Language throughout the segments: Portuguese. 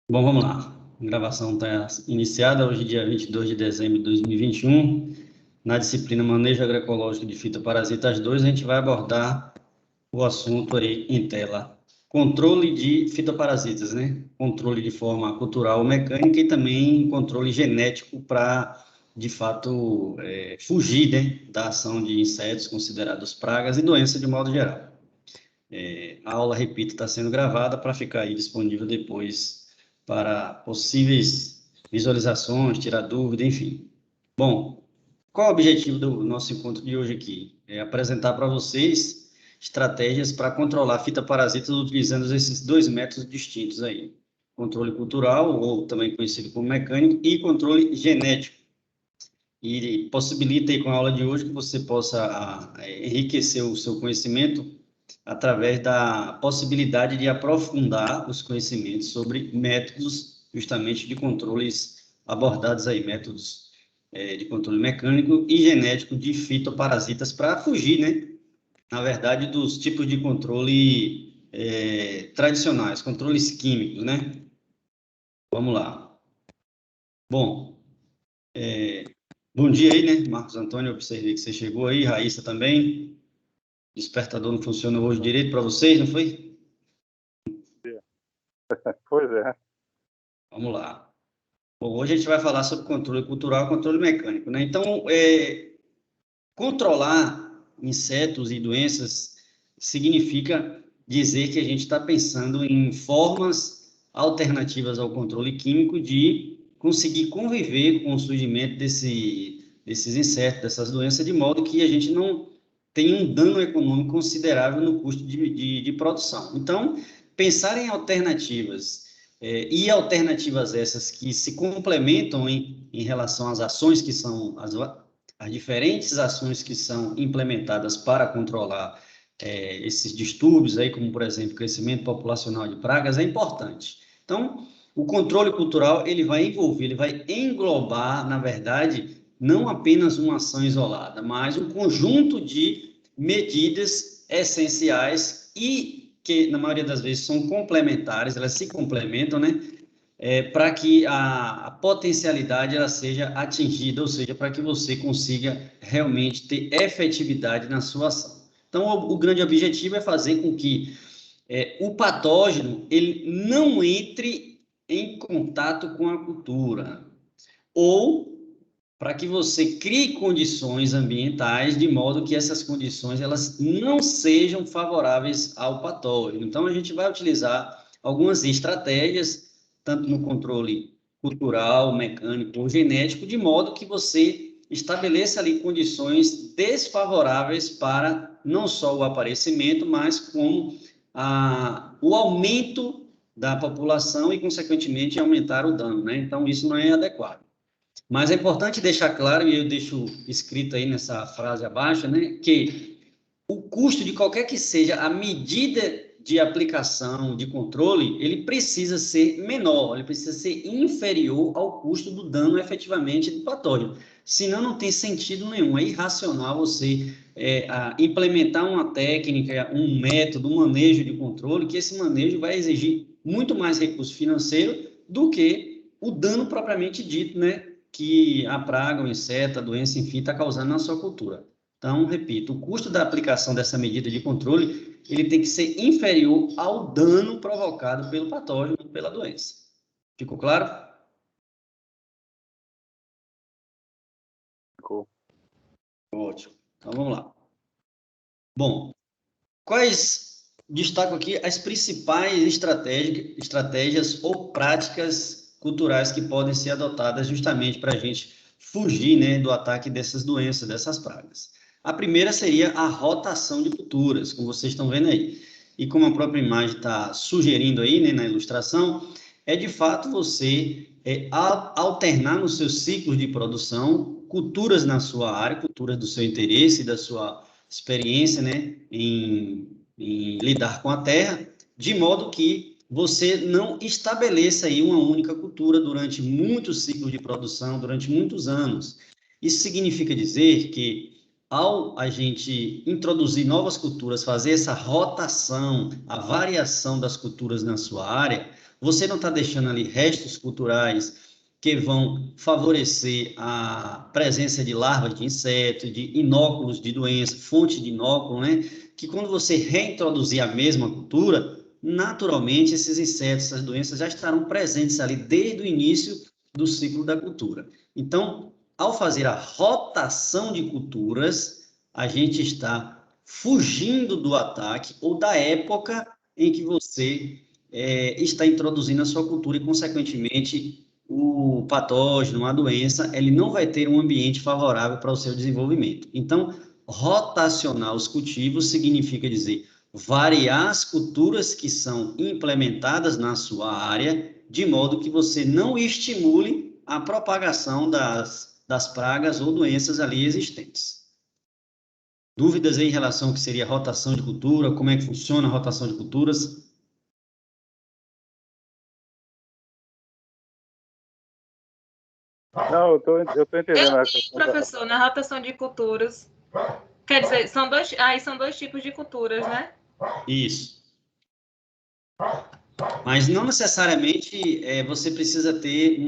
Bom, vamos lá. A gravação está iniciada hoje, dia 22 de dezembro de 2021. Na disciplina Manejo Agroecológico de Fitoparasitas 2, a gente vai abordar o assunto aí em tela. Controle de fitoparasitas, né? Controle de forma cultural ou mecânica e também controle genético para, de fato, fugir, né, da ação de insetos considerados pragas e doenças de modo geral. A aula, repito, está sendo gravada para ficar aí disponível depois para possíveis visualizações, tirar dúvida, enfim. Bom, qual é o objetivo do nosso encontro de hoje aqui? É apresentar para vocês estratégias para controlar fitoparasitas utilizando esses dois métodos distintos aí. Controle cultural, ou também conhecido como mecânico, e controle genético. E possibilita aí com a aula de hoje que você possa enriquecer o seu conhecimento através da possibilidade de aprofundar os conhecimentos sobre métodos justamente de controles abordados aí, métodos de controle mecânico e genético de fitoparasitas para fugir, né, na verdade, dos tipos de controle tradicionais, controles químicos, né? Vamos lá. Bom, bom dia aí, né, Marcos Antônio, eu observei que você chegou aí, Raíssa também. Despertador não funcionou hoje direito para vocês, não foi? Pois é. Vamos lá. Bom, hoje a gente vai falar sobre controle cultural e controle mecânico, né? Então, controlar insetos e doenças significa dizer que a gente está pensando em formas alternativas ao controle químico de conseguir conviver com o surgimento desses insetos, dessas doenças, de modo que a gente não tenha um dano econômico considerável no custo de produção. Então, pensar em alternativas e alternativas essas que se complementam em relação às ações que são as diferentes ações que são implementadas para controlar esses distúrbios, aí, como, por exemplo, crescimento populacional de pragas, é importante. Então, o controle cultural, ele vai envolver, ele vai englobar, na verdade, não apenas uma ação isolada, mas um conjunto de medidas essenciais e que, na maioria das vezes, são complementares, elas se complementam, né? Para que a potencialidade ela seja atingida, ou seja, para que você consiga realmente ter efetividade na sua ação. Então, o grande objetivo é fazer com que o patógeno ele não entre em contato com a cultura, ou para que você crie condições ambientais de modo que essas condições elas não sejam favoráveis ao patógeno. Então, a gente vai utilizar algumas estratégias, tanto no controle cultural, mecânico ou genético, de modo que você estabeleça ali condições desfavoráveis para não só o aparecimento, mas como o aumento da população e, consequentemente, aumentar o dano, né? Então, isso não é adequado. Mas é importante deixar claro, e eu deixo escrito aí nessa frase abaixo, né, que o custo de qualquer que seja a medida de aplicação, de controle, ele precisa ser menor, ele precisa ser inferior ao custo do dano efetivamente do patógeno. Senão não tem sentido nenhum, é irracional você implementar uma técnica, um método, um manejo de controle, que esse manejo vai exigir muito mais recurso financeiro do que o dano propriamente dito, né, que a praga, o inseto, a doença, enfim, está causando na sua cultura. Então, repito, o custo da aplicação dessa medida de controle, ele tem que ser inferior ao dano provocado pelo patógeno, pela doença. Ficou claro? Ficou. Ótimo. Então, vamos lá. Bom, destaco aqui as principais estratégias ou práticas culturais que podem ser adotadas justamente para a gente fugir, né, do ataque dessas doenças, dessas pragas. A primeira seria a rotação de culturas, como vocês estão vendo aí. E como a própria imagem está sugerindo aí, né, na ilustração, é de fato você alternar nos seus ciclos de produção culturas na sua área, culturas do seu interesse, da sua experiência, né, em lidar com a terra, de modo que você não estabeleça aí uma única cultura durante muitos ciclos de produção, durante muitos anos. Isso significa dizer que, ao a gente introduzir novas culturas, fazer essa rotação, a variação das culturas na sua área, você não está deixando ali restos culturais que vão favorecer a presença de larvas de insetos, de inóculos de doença, fonte de inóculo, né? Que quando você reintroduzir a mesma cultura, naturalmente esses insetos, essas doenças já estarão presentes ali desde o início do ciclo da cultura. Então, ao fazer a rotação de culturas, a gente está fugindo do ataque ou da época em que você está introduzindo a sua cultura e, consequentemente, o patógeno, a doença, ele não vai ter um ambiente favorável para o seu desenvolvimento. Então, rotacionar os cultivos significa dizer variar as culturas que são implementadas na sua área, de modo que você não estimule a propagação das pragas ou doenças ali existentes. Dúvidas em relação ao que seria rotação de cultura, como é que funciona a rotação de culturas? Não, eu tô entendendo Eu a vi, questão da... professor, na rotação de culturas. Quer dizer, são dois tipos de culturas, né? Isso. Mas não necessariamente você precisa ter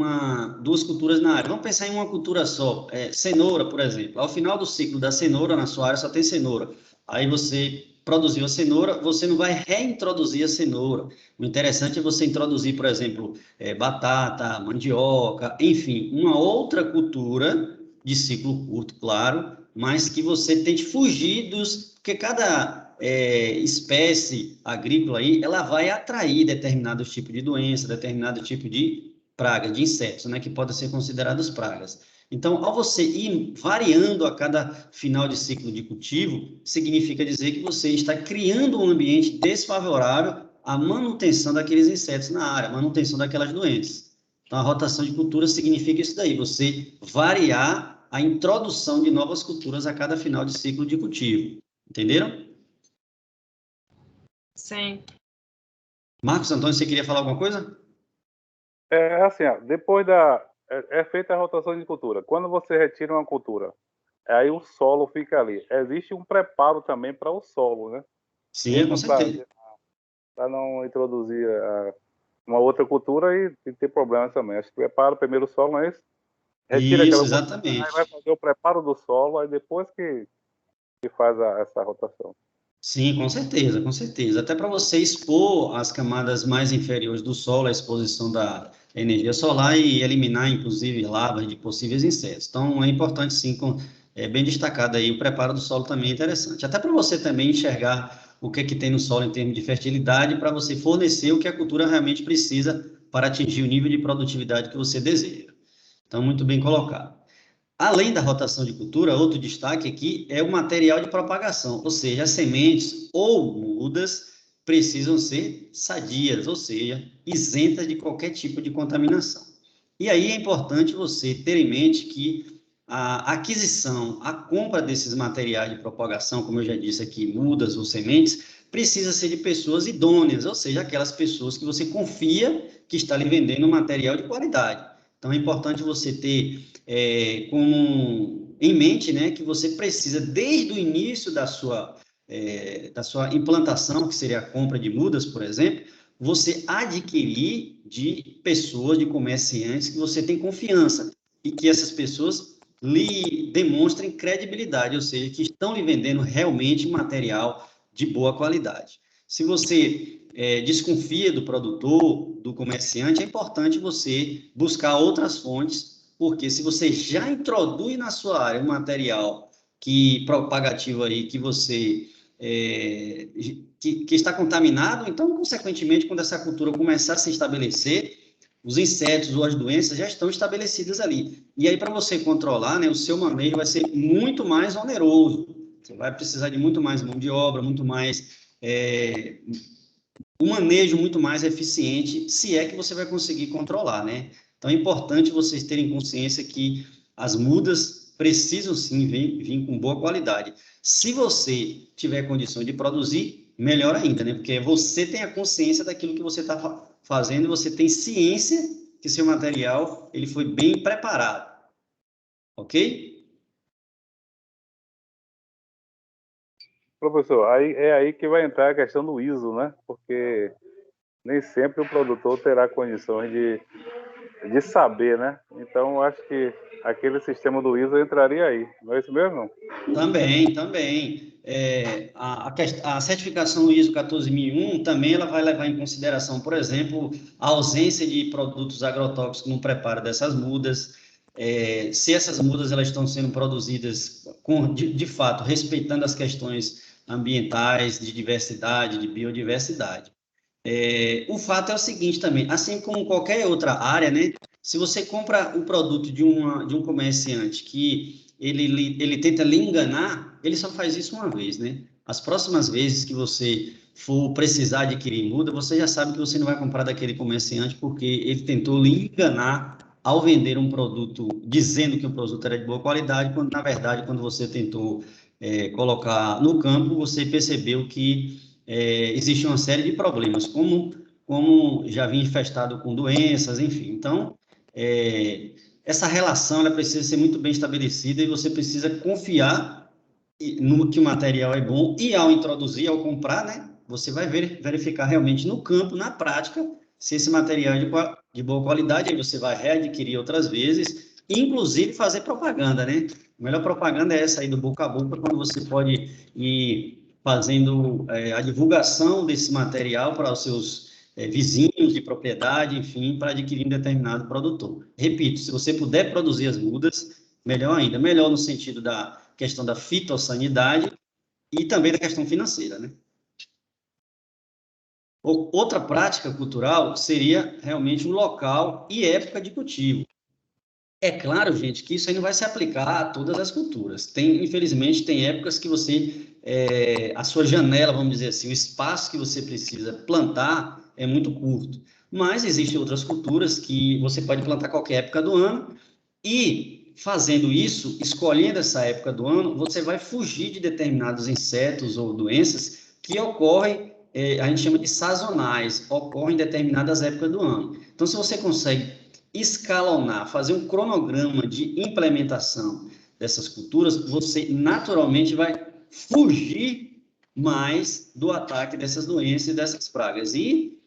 duas culturas na área. Vamos pensar em uma cultura só. Cenoura, por exemplo. Ao final do ciclo da cenoura, na sua área só tem cenoura. Aí você produziu a cenoura, você não vai reintroduzir a cenoura. O interessante é você introduzir, por exemplo, batata, mandioca, enfim, uma outra cultura de ciclo curto, claro, mas que você tente fugir dos... Porque cada espécie agrícola aí, ela vai atrair determinado tipo de doença, determinado tipo de praga, de insetos, né, que podem ser considerados pragas. Então, ao você ir variando a cada final de ciclo de cultivo, significa dizer que você está criando um ambiente desfavorável à manutenção daqueles insetos na área, à manutenção daquelas doenças. Então, a rotação de cultura significa isso daí, você variar a introdução de novas culturas a cada final de ciclo de cultivo. Entenderam? Sim. Marcos Antônio, você queria falar alguma coisa? É assim, ó, depois da... É feita a rotação de cultura. Quando você retira uma cultura, aí o solo fica ali. Existe um preparo também para o solo, né? Sim, com Mesmo certeza. para não introduzir uma outra cultura e ter problemas também. Acho que prepara primeiro o solo, não é isso? Retira Isso, aquela cultura, aí vai exatamente. fazer o preparo do solo, aí depois que faz essa rotação. Sim, com certeza, com certeza. Até para você expor as camadas mais inferiores do solo, a exposição da energia solar e eliminar, inclusive, larvas de possíveis insetos. Então, é importante, sim, bem destacado aí, o preparo do solo também é interessante. Até para você também enxergar o que é que tem no solo em termos de fertilidade, para você fornecer o que a cultura realmente precisa para atingir o nível de produtividade que você deseja. Então, muito bem colocado. Além da rotação de cultura, outro destaque aqui é o material de propagação, ou seja, as sementes ou mudas precisam ser sadias, ou seja, isentas de qualquer tipo de contaminação. E aí é importante você ter em mente que a aquisição, a compra desses materiais de propagação, como eu já disse aqui, mudas ou sementes, precisa ser de pessoas idôneas, ou seja, aquelas pessoas que você confia que está lhe vendendo um material de qualidade. Então é importante você ter em mente, né, que você precisa, desde o início da sua implantação, que seria a compra de mudas, por exemplo, você adquirir de pessoas, de comerciantes que você tem confiança e que essas pessoas lhe demonstrem credibilidade, ou seja, que estão lhe vendendo realmente material de boa qualidade. Se você desconfia do produtor, do comerciante, é importante você buscar outras fontes, porque se você já introduz na sua área um material propagativo aí que você que está contaminado, então, consequentemente, quando essa cultura começar a se estabelecer, os insetos ou as doenças já estão estabelecidas ali. E aí, para você controlar, né, o seu manejo vai ser muito mais oneroso. Você vai precisar de muito mais mão de obra, muito mais um manejo muito mais eficiente, se é que você vai conseguir controlar, né? Então é importante vocês terem consciência que as mudas precisam sim vir com boa qualidade. Se você tiver condição de produzir, melhor ainda, né? Porque você tem a consciência daquilo que você está fazendo e você tem ciência que seu material ele foi bem preparado, ok? Professor, aí é aí que vai entrar a questão do ISO, né? Porque nem sempre o produtor terá condições de saber, né? Então, eu acho que aquele sistema do ISO entraria aí. Não é isso mesmo? Também, também. A certificação ISO 14001 também ela vai levar em consideração, por exemplo, a ausência de produtos agrotóxicos no preparo dessas mudas, se essas mudas elas estão sendo produzidas de fato respeitando as questões ambientais, de diversidade, de biodiversidade. O fato é o seguinte também, assim como qualquer outra área, né? Se você compra o produto de um comerciante que ele tenta lhe enganar, ele só faz isso uma vez, né? As próximas vezes que você for precisar adquirir muda, você já sabe que você não vai comprar daquele comerciante porque ele tentou lhe enganar ao vender um produto dizendo que o produto era de boa qualidade, quando na verdade, quando você tentou colocar no campo, você percebeu que existe uma série de problemas, como já vinha infestado com doenças, enfim. Então, essa relação ela precisa ser muito bem estabelecida e você precisa confiar no que o material é bom e ao introduzir, ao comprar, né, você vai verificar realmente no campo, na prática, se esse material é de boa qualidade, aí você vai readquirir outras vezes, inclusive fazer propaganda, né? A melhor propaganda é essa aí do boca a boca, quando você pode ir fazendo a divulgação desse material para os seus vizinhos de propriedade, enfim, para adquirir um determinado produtor. Repito, se você puder produzir as mudas, melhor ainda. Melhor no sentido da questão da fitossanidade e também da questão financeira, né? Outra prática cultural seria realmente o local e época de cultivo. É claro, gente, que isso aí não vai se aplicar a todas as culturas. Infelizmente, tem épocas que a sua janela, vamos dizer assim, o espaço que você precisa plantar é muito curto. Mas existem outras culturas que você pode plantar qualquer época do ano e, fazendo isso, escolhendo essa época do ano, você vai fugir de determinados insetos ou doenças que ocorrem, a gente chama de sazonais, ocorrem em determinadas épocas do ano. Então, se você consegue escalonar, fazer um cronograma de implementação dessas culturas, você naturalmente vai fugir mais do ataque dessas doenças e dessas pragas. E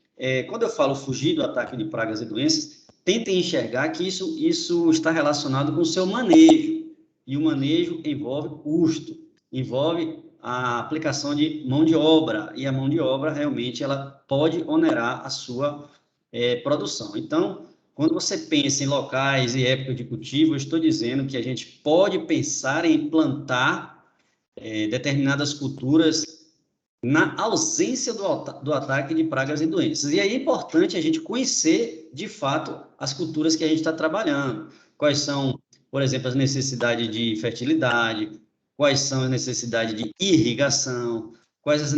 quando eu falo fugir do ataque de pragas e doenças, tentem enxergar que isso está relacionado com o seu manejo. E o manejo envolve custo, envolve a aplicação de mão de obra. E a mão de obra, realmente, ela pode onerar a sua produção. Então, quando você pensa em locais e época de cultivo, eu estou dizendo que a gente pode pensar em plantar determinadas culturas na ausência do ataque de pragas e doenças. E aí é importante a gente conhecer, de fato, as culturas que a gente está trabalhando. Quais são, por exemplo, as necessidades de fertilidade, quais são as necessidades de irrigação, quais as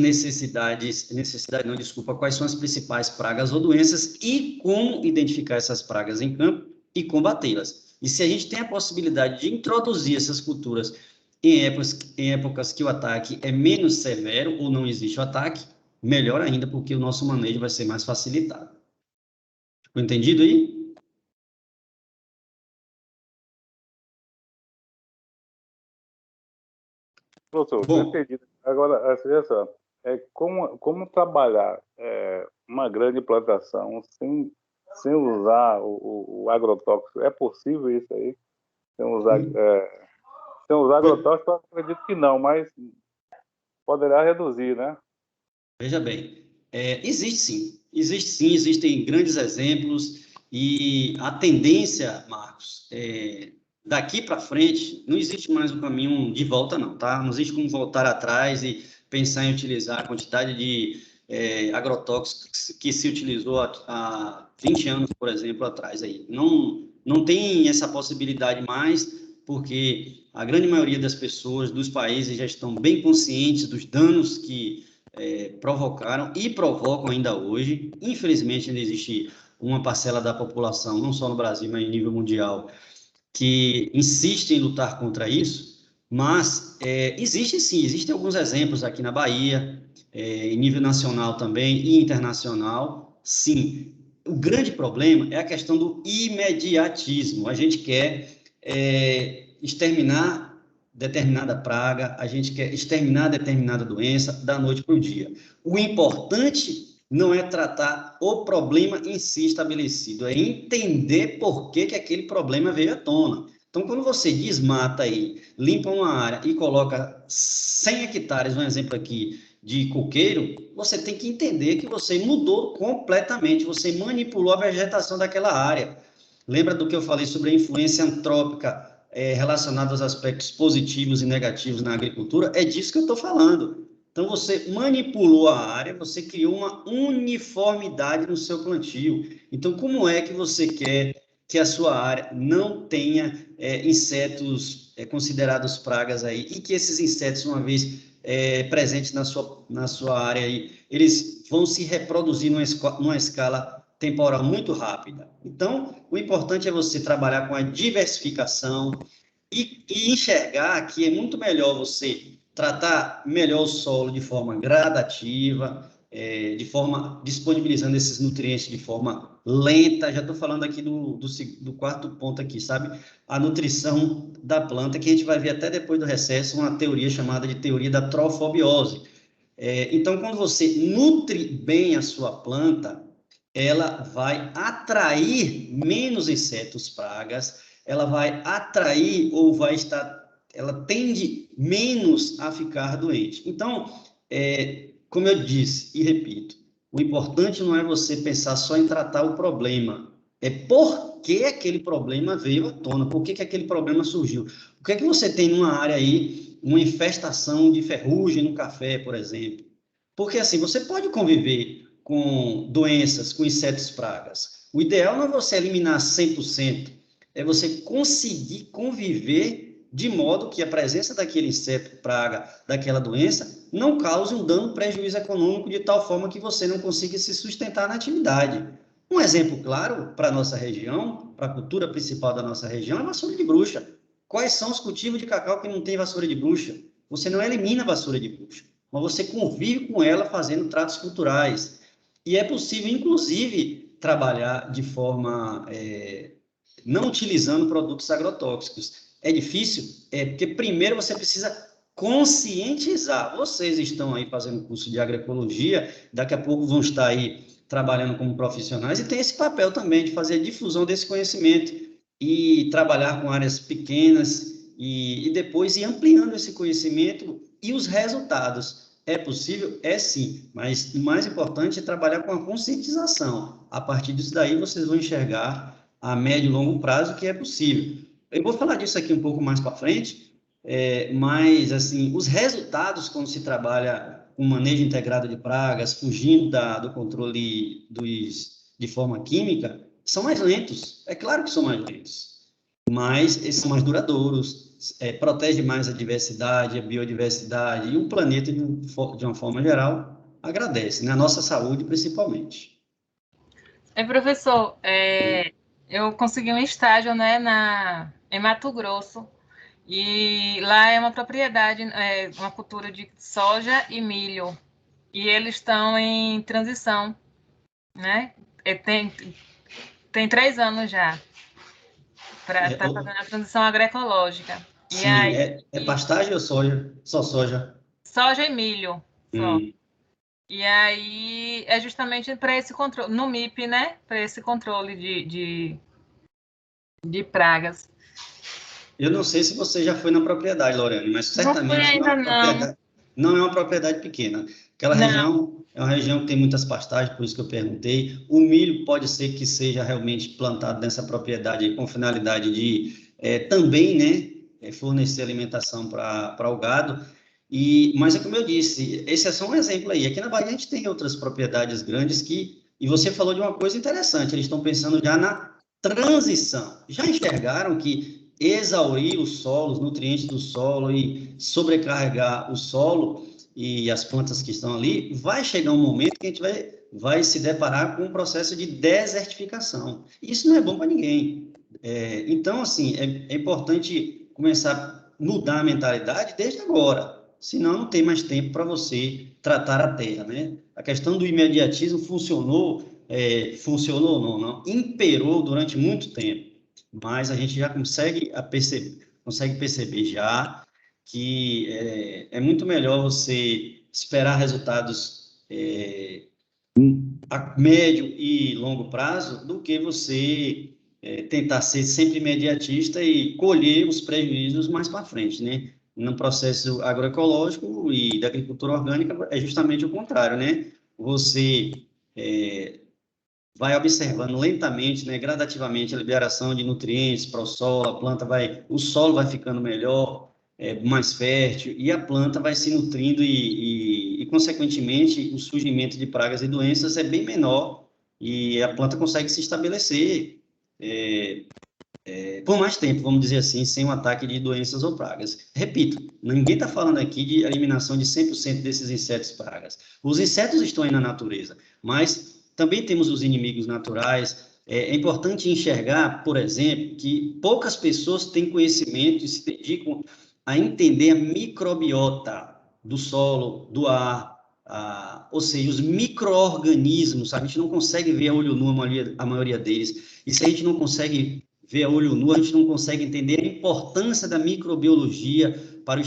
quais são as principais pragas ou doenças e como identificar essas pragas em campo e combatê-las. E se a gente tem a possibilidade de introduzir essas culturas em épocas que o ataque é menos severo ou não existe o ataque, melhor ainda, porque o nosso manejo vai ser mais facilitado. Ficou entendido aí? Professor, Bom, entendi. Agora, assim, olha só, como trabalhar uma grande plantação sem usar o agrotóxico? É possível isso aí? Sem usar, sem usar agrotóxico, eu acredito que não, mas poderá reduzir, né? veja bem, existe sim, existem grandes exemplos e a tendência, Marcos, daqui para frente não existe mais um caminho de volta não, tá? Não existe como voltar atrás e pensar em utilizar a quantidade de agrotóxicos que se utilizou há 20 anos, por exemplo, atrás aí. Não tem essa possibilidade mais, porque a grande maioria das pessoas, dos países, já estão bem conscientes dos danos que provocaram e provocam ainda hoje. Infelizmente, ainda existe uma parcela da população, não só no Brasil, mas em nível mundial, que insiste em lutar contra isso, mas existem alguns exemplos aqui na Bahia, em nível nacional também e internacional, sim. O grande problema é a questão do imediatismo. A gente quer exterminar determinada praga, a gente quer exterminar determinada doença da noite para o dia. O importante não é tratar o problema em si estabelecido, é entender por que que aquele problema veio à tona. Então, quando você desmata aí, limpa uma área e coloca 100 hectares, um exemplo aqui, de coqueiro, você tem que entender que você mudou completamente, você manipulou a vegetação daquela área. Lembra do que eu falei sobre a influência antrópica relacionada aos aspectos positivos e negativos na agricultura? É disso que eu estou falando. Então, você manipulou a área, você criou uma uniformidade no seu plantio. Então, como é que você quer que a sua área não tenha insetos considerados pragas aí, e que esses insetos, uma vez presentes na sua área aí, eles vão se reproduzir numa escala temporal muito rápida. Então, o importante é você trabalhar com a diversificação e enxergar que é muito melhor você tratar melhor o solo de forma gradativa, disponibilizando esses nutrientes de forma lenta. Já estou falando aqui do quarto ponto aqui, sabe? A nutrição da planta, que a gente vai ver até depois do recesso, uma teoria chamada de teoria da trofobiose. Então, quando você nutre bem a sua planta, ela vai atrair menos insetos pragas, ela vai atrair ou vai estar, ela tende menos a ficar doente. Então, como eu disse e repito, o importante não é você pensar só em tratar o problema, é por que aquele problema veio à tona, por que aquele problema surgiu. Por que você tem numa área aí uma infestação de ferrugem no café, por exemplo? Porque assim, você pode conviver com doenças, com insetos pragas. O ideal não é você eliminar 100%, é você conseguir conviver de modo que a presença daquele inseto praga, daquela doença, não cause um dano, prejuízo econômico de tal forma que você não consiga se sustentar na atividade. Um exemplo claro para a nossa região, para a cultura principal da nossa região, é a vassoura de bruxa. Quais são os cultivos de cacau que não tem vassoura de bruxa? Você não elimina a vassoura de bruxa, mas você convive com ela fazendo tratos culturais. E é possível, inclusive, trabalhar de forma não utilizando produtos agrotóxicos. É difícil? Porque primeiro você precisa conscientizar. Vocês estão aí fazendo curso de agroecologia, daqui a pouco vão estar aí trabalhando como profissionais e tem esse papel também de fazer a difusão desse conhecimento e trabalhar com áreas pequenas e depois ir ampliando esse conhecimento e os resultados. É possível? É sim, mas o mais importante é trabalhar com a conscientização. A partir disso daí, vocês vão enxergar a médio e longo prazo que é possível. Eu vou falar disso aqui um pouco mais para frente, mas, assim, os resultados quando se trabalha com manejo integrado de pragas, fugindo do controle de forma química, são mais lentos. É claro que são mais lentos, mas eles são mais duradouros, protege mais a diversidade, a biodiversidade e o planeta, de uma forma geral, agradece, né? A nossa saúde, principalmente. Professor, eu consegui um estágio, né, em Mato Grosso, e lá é uma propriedade, uma cultura de soja e milho, e eles estão em transição, né? Tem 3 anos já para estar fazendo a transição agroecológica. Sim, aí, pastagem ou soja? Só soja? Soja e milho, só. E aí é justamente para esse controle, no MIP, né? Para esse controle de pragas. Eu não sei se você já foi na propriedade, Lorena, mas certamente não é uma propriedade pequena. Aquela região é uma região que tem muitas pastagens, por isso que eu perguntei. O milho pode ser que seja realmente plantado nessa propriedade com finalidade de também, né, fornecer alimentação para o gado. Mas é como eu disse, esse é só um exemplo aí. Aqui na Bahia a gente tem outras propriedades grandes e você falou de uma coisa interessante, eles estão pensando já na transição. Já enxergaram que exaurir o solo, os nutrientes do solo e sobrecarregar o solo e as plantas que estão ali, vai chegar um momento que a gente vai se deparar com um processo de desertificação. Isso não é bom para ninguém. Então, assim, é importante começar a mudar a mentalidade desde agora, senão não tem mais tempo para você tratar a terra, né? A questão do imediatismo funcionou ou não, imperou durante muito tempo, mas a gente já consegue perceber já que é muito melhor você esperar resultados a médio e longo prazo do que você tentar ser sempre imediatista e colher os prejuízos mais para frente, né? No processo agroecológico e da agricultura orgânica é justamente o contrário, né? Você vai observando lentamente, né, gradativamente a liberação de nutrientes para o solo, o solo vai ficando melhor, mais fértil, e a planta vai se nutrindo e, consequentemente, o surgimento de pragas e doenças é bem menor e a planta consegue se estabelecer por mais tempo, vamos dizer assim, sem um ataque de doenças ou pragas. Repito, ninguém está falando aqui de eliminação de 100% desses insetos e pragas. Os insetos estão aí na natureza, mas também temos os inimigos naturais. É importante enxergar, por exemplo, que poucas pessoas têm conhecimento e se dedicam a entender a microbiota do solo, do ar, ou seja, os micro-organismos. A gente não consegue ver a olho nu a maioria deles. E se a gente não consegue ver a olho nu, a gente não consegue entender a importância da microbiologia para o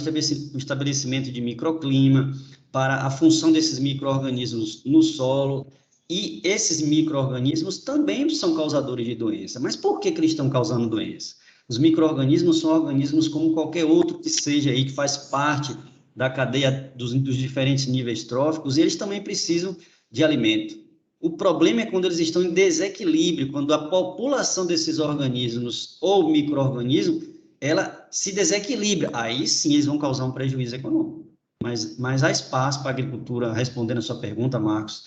estabelecimento de microclima, para a função desses micro-organismos no solo. E esses micro-organismos também são causadores de doença. Mas por que eles estão causando doença? Os micro-organismos são organismos como qualquer outro que seja aí, que faz parte da cadeia dos diferentes níveis tróficos, e eles também precisam de alimento. O problema é quando eles estão em desequilíbrio, quando a população desses organismos ou micro-organismo, ela se desequilibra. Aí sim eles vão causar um prejuízo econômico. Mas há espaço para a agricultura, respondendo a sua pergunta, Marcos,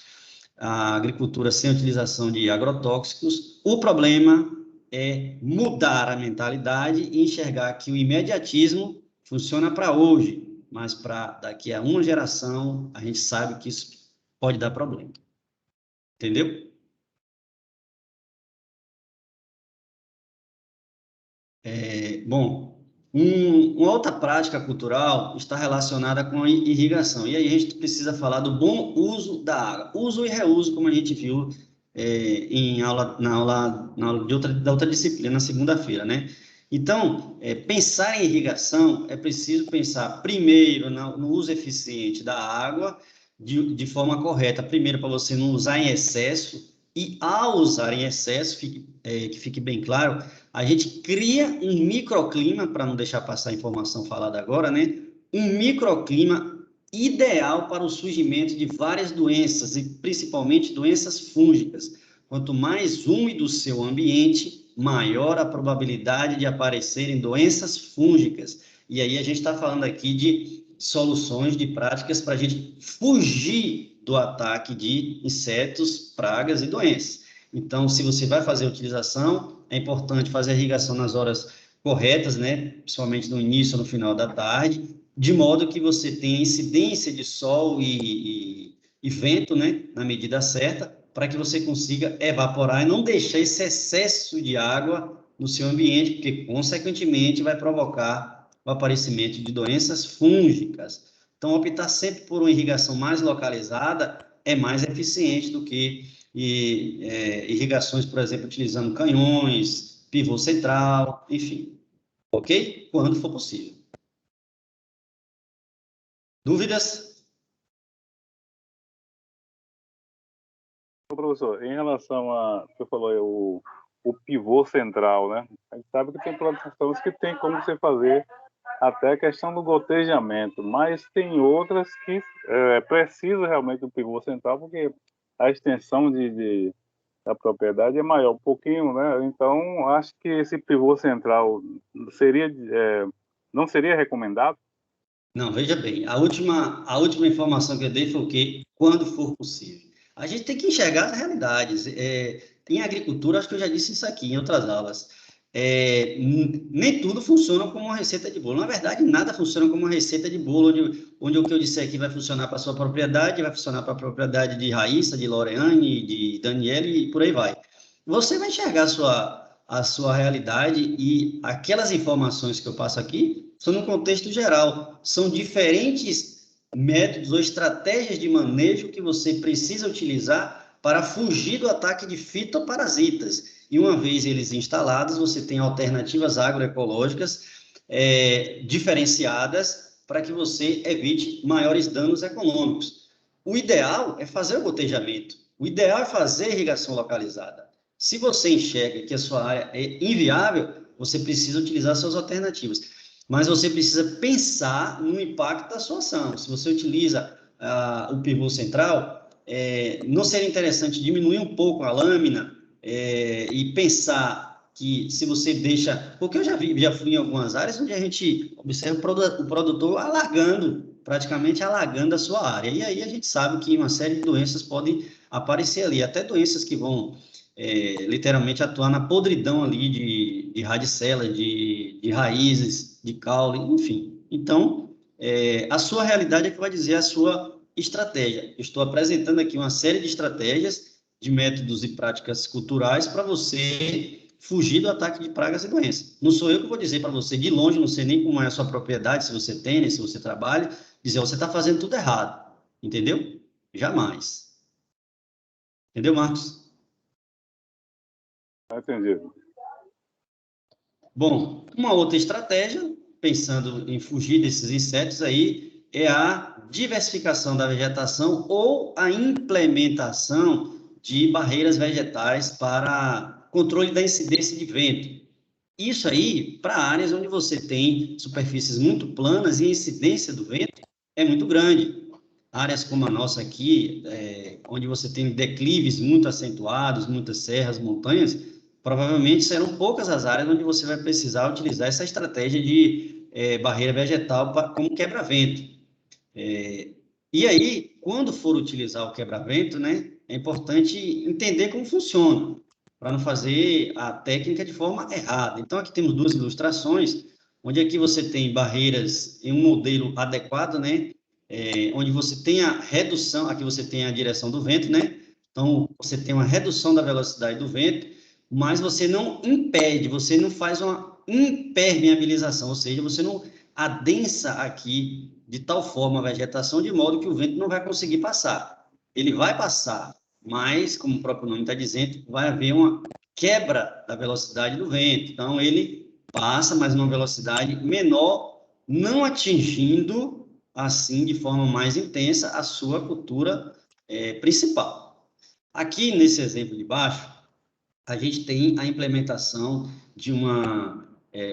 a agricultura sem utilização de agrotóxicos. O problema é mudar a mentalidade e enxergar que o imediatismo funciona para hoje, mas para daqui a uma geração, a gente sabe que isso pode dar problema. Entendeu? Bom, uma outra prática cultural está relacionada com a irrigação. E aí a gente precisa falar do bom uso da água. Uso e reuso, como a gente viu na aula da outra disciplina, na segunda-feira, né? Então, pensar em irrigação é preciso pensar primeiro no uso eficiente da água de forma correta. Primeiro, para você não usar em excesso, e ao usar em excesso, que fique bem claro, a gente cria um microclima, para não deixar passar a informação falada agora, né? Um microclima ideal para o surgimento de várias doenças, e principalmente doenças fúngicas. Quanto mais úmido o seu ambiente, maior a probabilidade de aparecerem doenças fúngicas. E aí a gente está falando aqui de soluções, de práticas para a gente fugir do ataque de insetos, pragas e doenças. Então, se você vai fazer a utilização, é importante fazer a irrigação nas horas corretas, né? Principalmente no início ou no final da tarde, de modo que você tenha incidência de sol e vento, né? Na medida certa, para que você consiga evaporar e não deixar esse excesso de água no seu ambiente, porque, consequentemente, vai provocar o aparecimento de doenças fúngicas. Então, optar sempre por uma irrigação mais localizada é mais eficiente do que irrigações, por exemplo, utilizando canhões, pivô central, enfim. Ok? Quando for possível. Dúvidas? Professor, em relação a, você falou aí, o pivô central, né? A gente sabe que tem plantações que tem como você fazer até a questão do gotejamento, mas tem outras que precisa realmente do pivô central, porque a extensão da propriedade é maior um pouquinho, né? Então, acho que esse pivô central não seria recomendado? Não, veja bem, a última informação que eu dei foi o quê? Quando for possível. A gente tem que enxergar as realidades. Em agricultura, acho que eu já disse isso aqui em outras aulas. Nem tudo funciona como uma receita de bolo. Na verdade, nada funciona como uma receita de bolo, onde o que eu disser aqui vai funcionar para a sua propriedade, vai funcionar para a propriedade de Raíssa, de Loreane, de Daniele e por aí vai. Você vai enxergar a sua realidade e aquelas informações que eu passo aqui são no contexto geral. São diferentes métodos ou estratégias de manejo que você precisa utilizar para fugir do ataque de fitoparasitas. E uma vez eles instalados, você tem alternativas agroecológicas diferenciadas para que você evite maiores danos econômicos. O ideal é fazer o gotejamento, O ideal é fazer irrigação localizada. Se você enxerga que a sua área é inviável, você precisa utilizar suas alternativas. Mas você precisa pensar no impacto da sua ação. Se você utiliza o pivô central, não seria interessante diminuir um pouco a lâmina e pensar que se você deixa... Porque eu já fui em algumas áreas onde a gente observa o produtor praticamente alargando a sua área. E aí a gente sabe que uma série de doenças podem aparecer ali, até doenças que vão literalmente atuar na podridão ali de radicela, de raízes, de caule, enfim. Então, a sua realidade é que vai dizer a sua estratégia. Eu estou apresentando aqui uma série de estratégias, de métodos e práticas culturais para você fugir do ataque de pragas e doenças. Não sou eu que vou dizer para você, de longe, não sei nem como é a sua propriedade, se você tem, se você trabalha, dizer, você está fazendo tudo errado, entendeu? Jamais. Entendeu, Marcos? Entendido. Bom, uma outra estratégia, pensando em fugir desses insetos aí, é a diversificação da vegetação ou a implementação de barreiras vegetais para controle da incidência de vento. Isso aí, para áreas onde você tem superfícies muito planas e a incidência do vento é muito grande. Áreas como a nossa aqui, onde você tem declives muito acentuados, muitas serras, montanhas, provavelmente serão poucas as áreas onde você vai precisar utilizar essa estratégia de barreira vegetal como quebra-vento. E aí, quando for utilizar o quebra-vento, né, é importante entender como funciona, para não fazer a técnica de forma errada. Então, aqui temos duas ilustrações, onde aqui você tem barreiras em um modelo adequado, né, onde você tem a redução, aqui você tem a direção do vento, né, então você tem uma redução da velocidade do vento, mas você não impede, você não faz uma impermeabilização, ou seja, você não adensa aqui de tal forma a vegetação, de modo que o vento não vai conseguir passar. Ele vai passar, mas, como o próprio nome está dizendo, vai haver uma quebra da velocidade do vento. Então, ele passa, mas numa velocidade menor, não atingindo, assim, de forma mais intensa, a sua cultura principal. Aqui, nesse exemplo de baixo, a gente tem a implementação de uma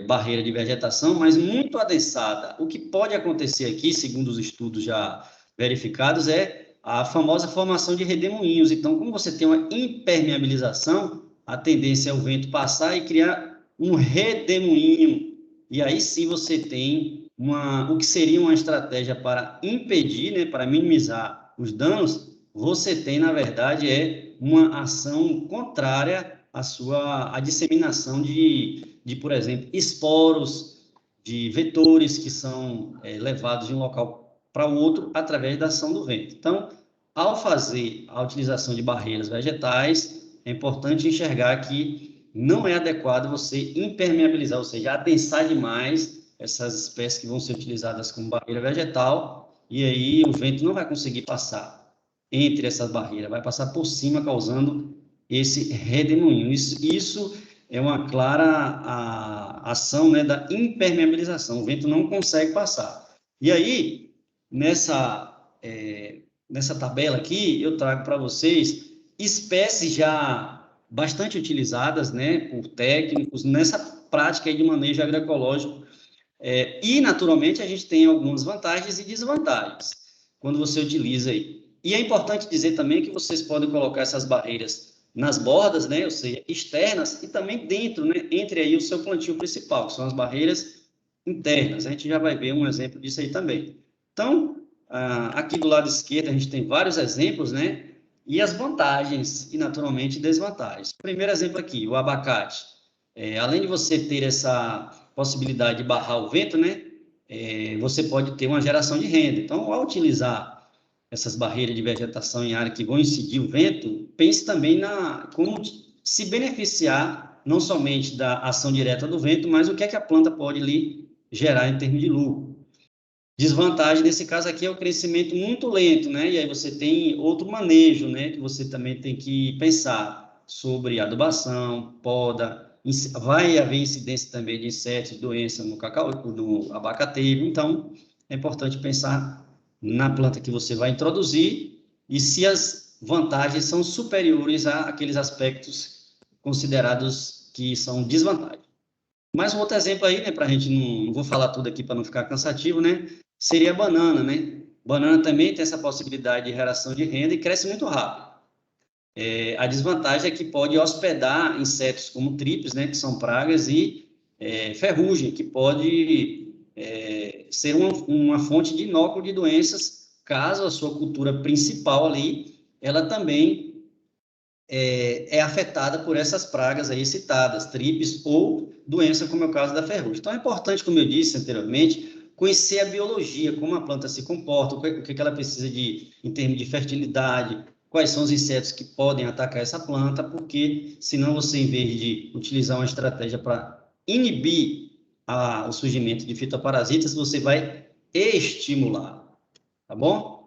barreira de vegetação, mas muito adensada. O que pode acontecer aqui, segundo os estudos já verificados, é a famosa formação de redemoinhos. Então, como você tem uma impermeabilização, a tendência é o vento passar e criar um redemoinho. E aí sim você tem o que seria uma estratégia para impedir, né, para minimizar os danos, você tem, na verdade, uma ação contrária a disseminação de, por exemplo, esporos, de vetores que são levados de um local para o outro através da ação do vento. Então, ao fazer a utilização de barreiras vegetais, é importante enxergar que não é adequado você impermeabilizar, ou seja, adensar demais essas espécies que vão ser utilizadas como barreira vegetal, e aí o vento não vai conseguir passar entre essas barreiras, vai passar por cima, causando esse redemoinho. Isso é uma clara ação, né, da impermeabilização. O vento não consegue passar. E aí, nessa tabela aqui, eu trago para vocês espécies já bastante utilizadas, né, por técnicos nessa prática aí de manejo agroecológico. E, naturalmente, a gente tem algumas vantagens e desvantagens quando você utiliza aí. E é importante dizer também que vocês podem colocar essas barreiras nas bordas, né, ou seja, externas, e também dentro, né, entre aí o seu plantio principal, que são as barreiras internas. A gente já vai ver um exemplo disso aí também. Então, aqui do lado esquerdo a gente tem vários exemplos, né, e as vantagens e, naturalmente, desvantagens. Primeiro exemplo aqui, o abacate. Além de você ter essa possibilidade de barrar o vento, né, você pode ter uma geração de renda. Então, ao utilizar essas barreiras de vegetação em área que vão incidir o vento, pense também como se beneficiar não somente da ação direta do vento, mas o que é que a planta pode lhe gerar em termos de lucro. Desvantagem nesse caso aqui é o crescimento muito lento, né? E aí você tem outro manejo, né? Que você também tem que pensar sobre adubação, poda, vai haver incidência também de insetos, doenças no cacau, no abacateiro. Então, é importante pensar na planta que você vai introduzir e se as vantagens são superiores àqueles aspectos considerados que são desvantagens. Mais um outro exemplo aí, né, para a gente não vou falar tudo aqui para não ficar cansativo, né, seria a banana, né? Banana também tem essa possibilidade de geração de renda e cresce muito rápido. A desvantagem é que pode hospedar insetos como tripes, né, que são pragas, e ferrugem, que pode ser uma fonte de inóculo de doenças, caso a sua cultura principal ali, ela também é afetada por essas pragas aí citadas, tripes ou doença, como é o caso da ferrugem. Então, é importante, como eu disse anteriormente, conhecer a biologia, como a planta se comporta, o que ela precisa em termos de fertilidade, quais são os insetos que podem atacar essa planta, porque senão você, em vez de utilizar uma estratégia para inibir o surgimento de fitoparasitas, você vai estimular, tá bom?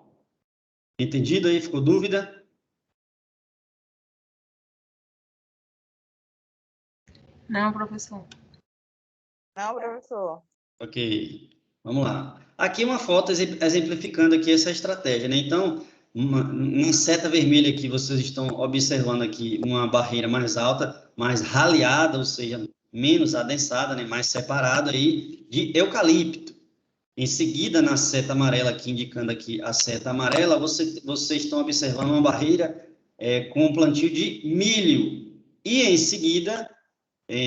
Entendido aí? Ficou dúvida? Não, professor. Não, professor. Ok, vamos lá. Aqui uma foto exemplificando aqui essa estratégia, né? Então, uma seta vermelha aqui, vocês estão observando aqui uma barreira mais alta, mais raleada, ou seja, menos adensada, né? Mais separada aí, de eucalipto. Em seguida, na seta amarela aqui, indicando aqui a seta amarela, vocês estão observando uma barreira com um plantio de milho. E em seguida,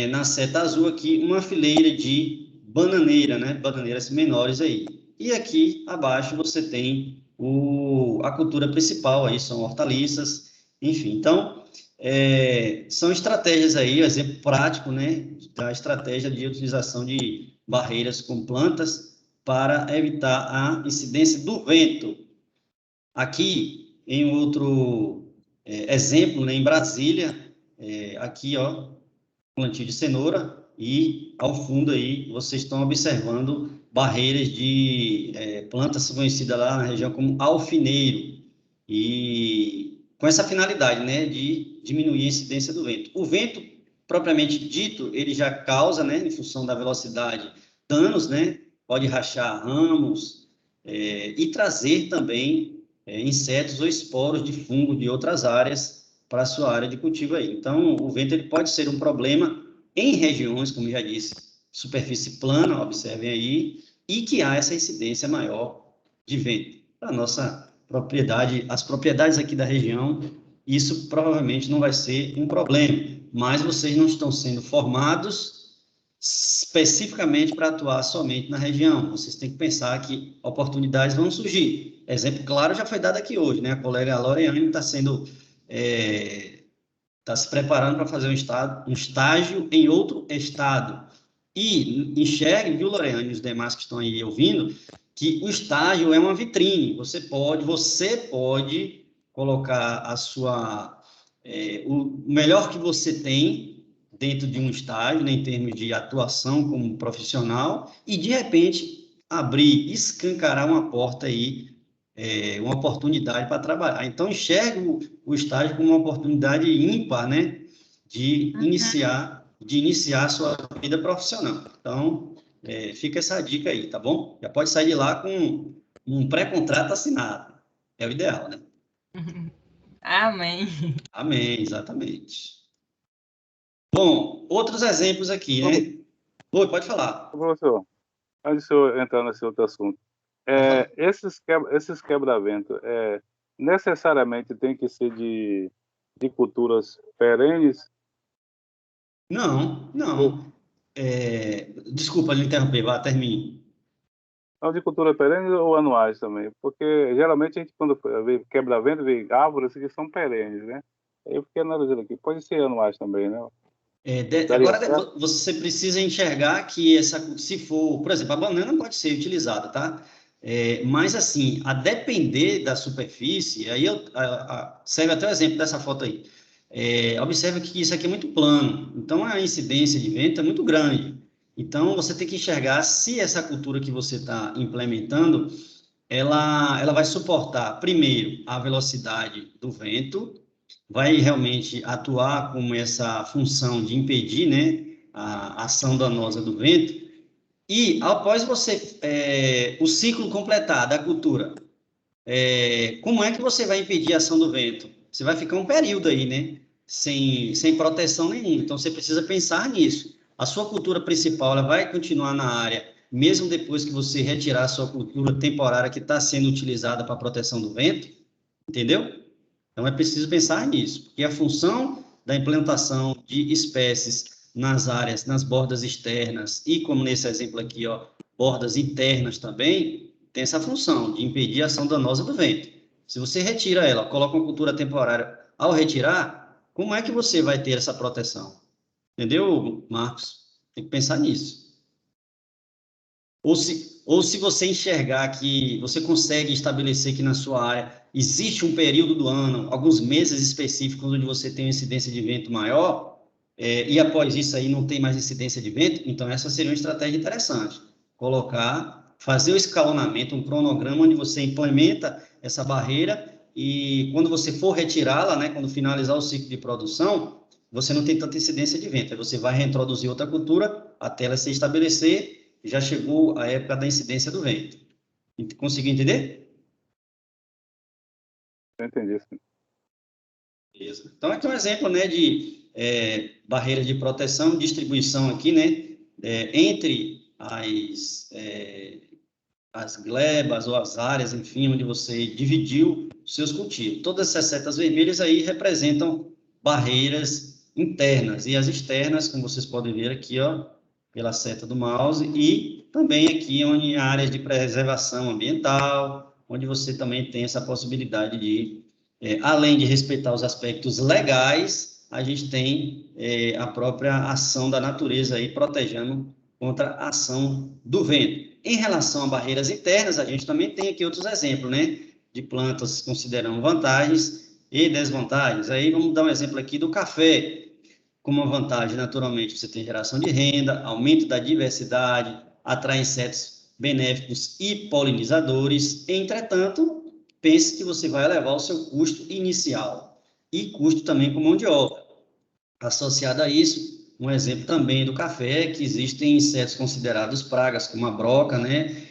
na seta azul aqui, uma fileira de bananeira, né? Bananeiras menores aí. E aqui abaixo você tem a cultura principal, aí são hortaliças, enfim. Então, são estratégias aí, exemplo prático, né? Da estratégia de utilização de barreiras com plantas para evitar a incidência do vento. Aqui, em outro exemplo, né? Em Brasília, aqui, ó, plantio de cenoura, e ao fundo aí vocês estão observando barreiras de plantas conhecidas lá na região como alfineiro, e com essa finalidade, né, de diminuir a incidência do vento. O vento, propriamente dito, ele já causa, né, em função da velocidade, danos, né, pode rachar ramos e trazer também insetos ou esporos de fungo de outras áreas para a sua área de cultivo aí. Então, o vento ele pode ser um problema em regiões, como já disse, superfície plana, observem aí, e que há essa incidência maior de vento. A nossa propriedade, as propriedades aqui da região, isso provavelmente não vai ser um problema, mas vocês não estão sendo formados especificamente para atuar somente na região. Vocês têm que pensar que oportunidades vão surgir. Exemplo claro já foi dado aqui hoje, né? A colega Loriane está se preparando para fazer um estágio em outro estado. E enxergue, viu, Loriane, e os demais que estão aí ouvindo, que o estágio é uma vitrine. Você pode colocar o melhor que você tem dentro de um estágio, né, em termos de atuação como profissional, e, de repente, escancarar uma porta aí, uma oportunidade para trabalhar. Então, enxergue o estágio como uma oportunidade ímpar, né, de iniciar a sua vida profissional. Então, fica essa dica aí, tá bom? Já pode sair de lá com um pré-contrato assinado. É o ideal, né? Amém. Amém, exatamente. Bom, outros exemplos aqui, né? Oi, pode falar. Professor, antes de eu entrar nesse outro assunto, esses quebra-vento necessariamente tem que ser de culturas perenes? Não. Desculpa lhe interromper, termine. Não, de cultura perene ou anuais também? Porque geralmente a gente, quando vê quebra-vento, vê árvores que são perenes, né? Eu fiquei analisando aqui, pode ser anuais também, né? Agora, você precisa enxergar que se for, por exemplo, a banana pode ser utilizada, tá? Mas, assim, a depender da superfície, aí serve até o exemplo dessa foto aí. Observa que isso aqui é muito plano, então a incidência de vento é muito grande. Então, você tem que enxergar se essa cultura que você está implementando, ela vai suportar, primeiro, a velocidade do vento, vai realmente atuar como essa função de impedir, né, a ação danosa do vento, e após o ciclo completar da cultura, como é que você vai impedir a ação do vento? Você vai ficar um período aí, né? Sem proteção nenhuma. Então, você precisa pensar nisso. A sua cultura principal, ela vai continuar na área, mesmo depois que você retirar a sua cultura temporária que está sendo utilizada para proteção do vento, entendeu? Então, é preciso pensar nisso, porque a função da implantação de espécies nas áreas, nas bordas externas, e como nesse exemplo aqui, ó, bordas internas também, tem essa função de impedir a ação danosa do vento. Se você retira ela, coloca uma cultura temporária, ao retirar, como é que você vai ter essa proteção? Entendeu, Marcos? Tem que pensar nisso. Ou se você enxergar que você consegue estabelecer que na sua área existe um período do ano, alguns meses específicos onde você tem uma incidência de vento maior, e após isso aí não tem mais incidência de vento, então essa seria uma estratégia interessante. Fazer o escalonamento, um cronograma onde você implementa essa barreira e quando você for retirá-la, né, quando finalizar o ciclo de produção, você não tem tanta incidência de vento. Aí você vai reintroduzir outra cultura até ela se estabelecer, já chegou a época da incidência do vento. Conseguiu entender? Eu entendi, sim. Beleza. Então, aqui é um exemplo, né, de barreira de proteção, distribuição aqui, né, entre as glebas ou as áreas, enfim, onde você dividiu os seus cultivos. Todas essas setas vermelhas aí representam barreiras internas, e as externas, como vocês podem ver aqui, ó, pela seta do mouse, e também aqui onde áreas de preservação ambiental, onde você também tem essa possibilidade de, além de respeitar os aspectos legais, a gente tem a própria ação da natureza aí protegendo contra a ação do vento. Em relação a barreiras internas, a gente também tem aqui outros exemplos, né, de plantas considerando vantagens e desvantagens. Aí vamos dar um exemplo aqui do café. Como uma vantagem, naturalmente, você tem geração de renda, aumento da diversidade, atrai insetos benéficos e polinizadores. Entretanto, pense que você vai elevar o seu custo inicial e custo também com mão de obra. Associado a isso, um exemplo também do café, que existem insetos considerados pragas, como a broca, né,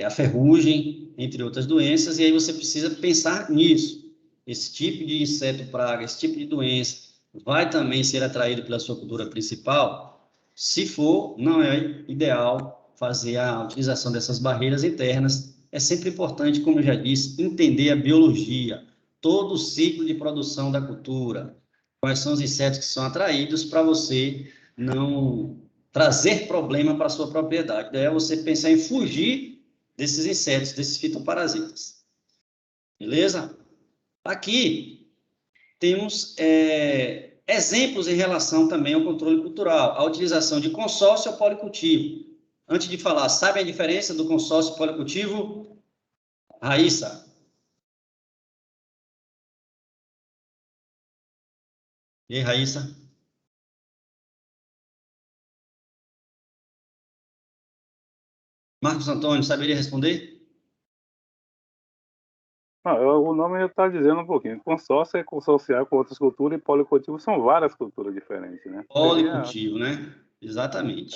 a ferrugem, entre outras doenças, e aí você precisa pensar nisso. Esse tipo de inseto praga, esse tipo de doença, vai também ser atraído pela sua cultura principal? Se for, não é ideal fazer a utilização dessas barreiras internas. É sempre importante, como eu já disse, entender a biologia, todo o ciclo de produção da cultura, quais são os insetos que são atraídos para você não trazer problema para a sua propriedade. Daí é você pensar em fugir desses insetos, desses fitoparasitas. Beleza? Aqui temos exemplos em relação também ao controle cultural, a utilização de consórcio ou policultivo. Antes de falar, sabe a diferença do consórcio e policultivo? Raíssa? E aí, Raíssa? Marcos Antônio, saberia responder? O nome já está dizendo um pouquinho. Consórcio é consorciar com outras culturas e policultivo são várias culturas diferentes, né? Policultivo, né? Exatamente.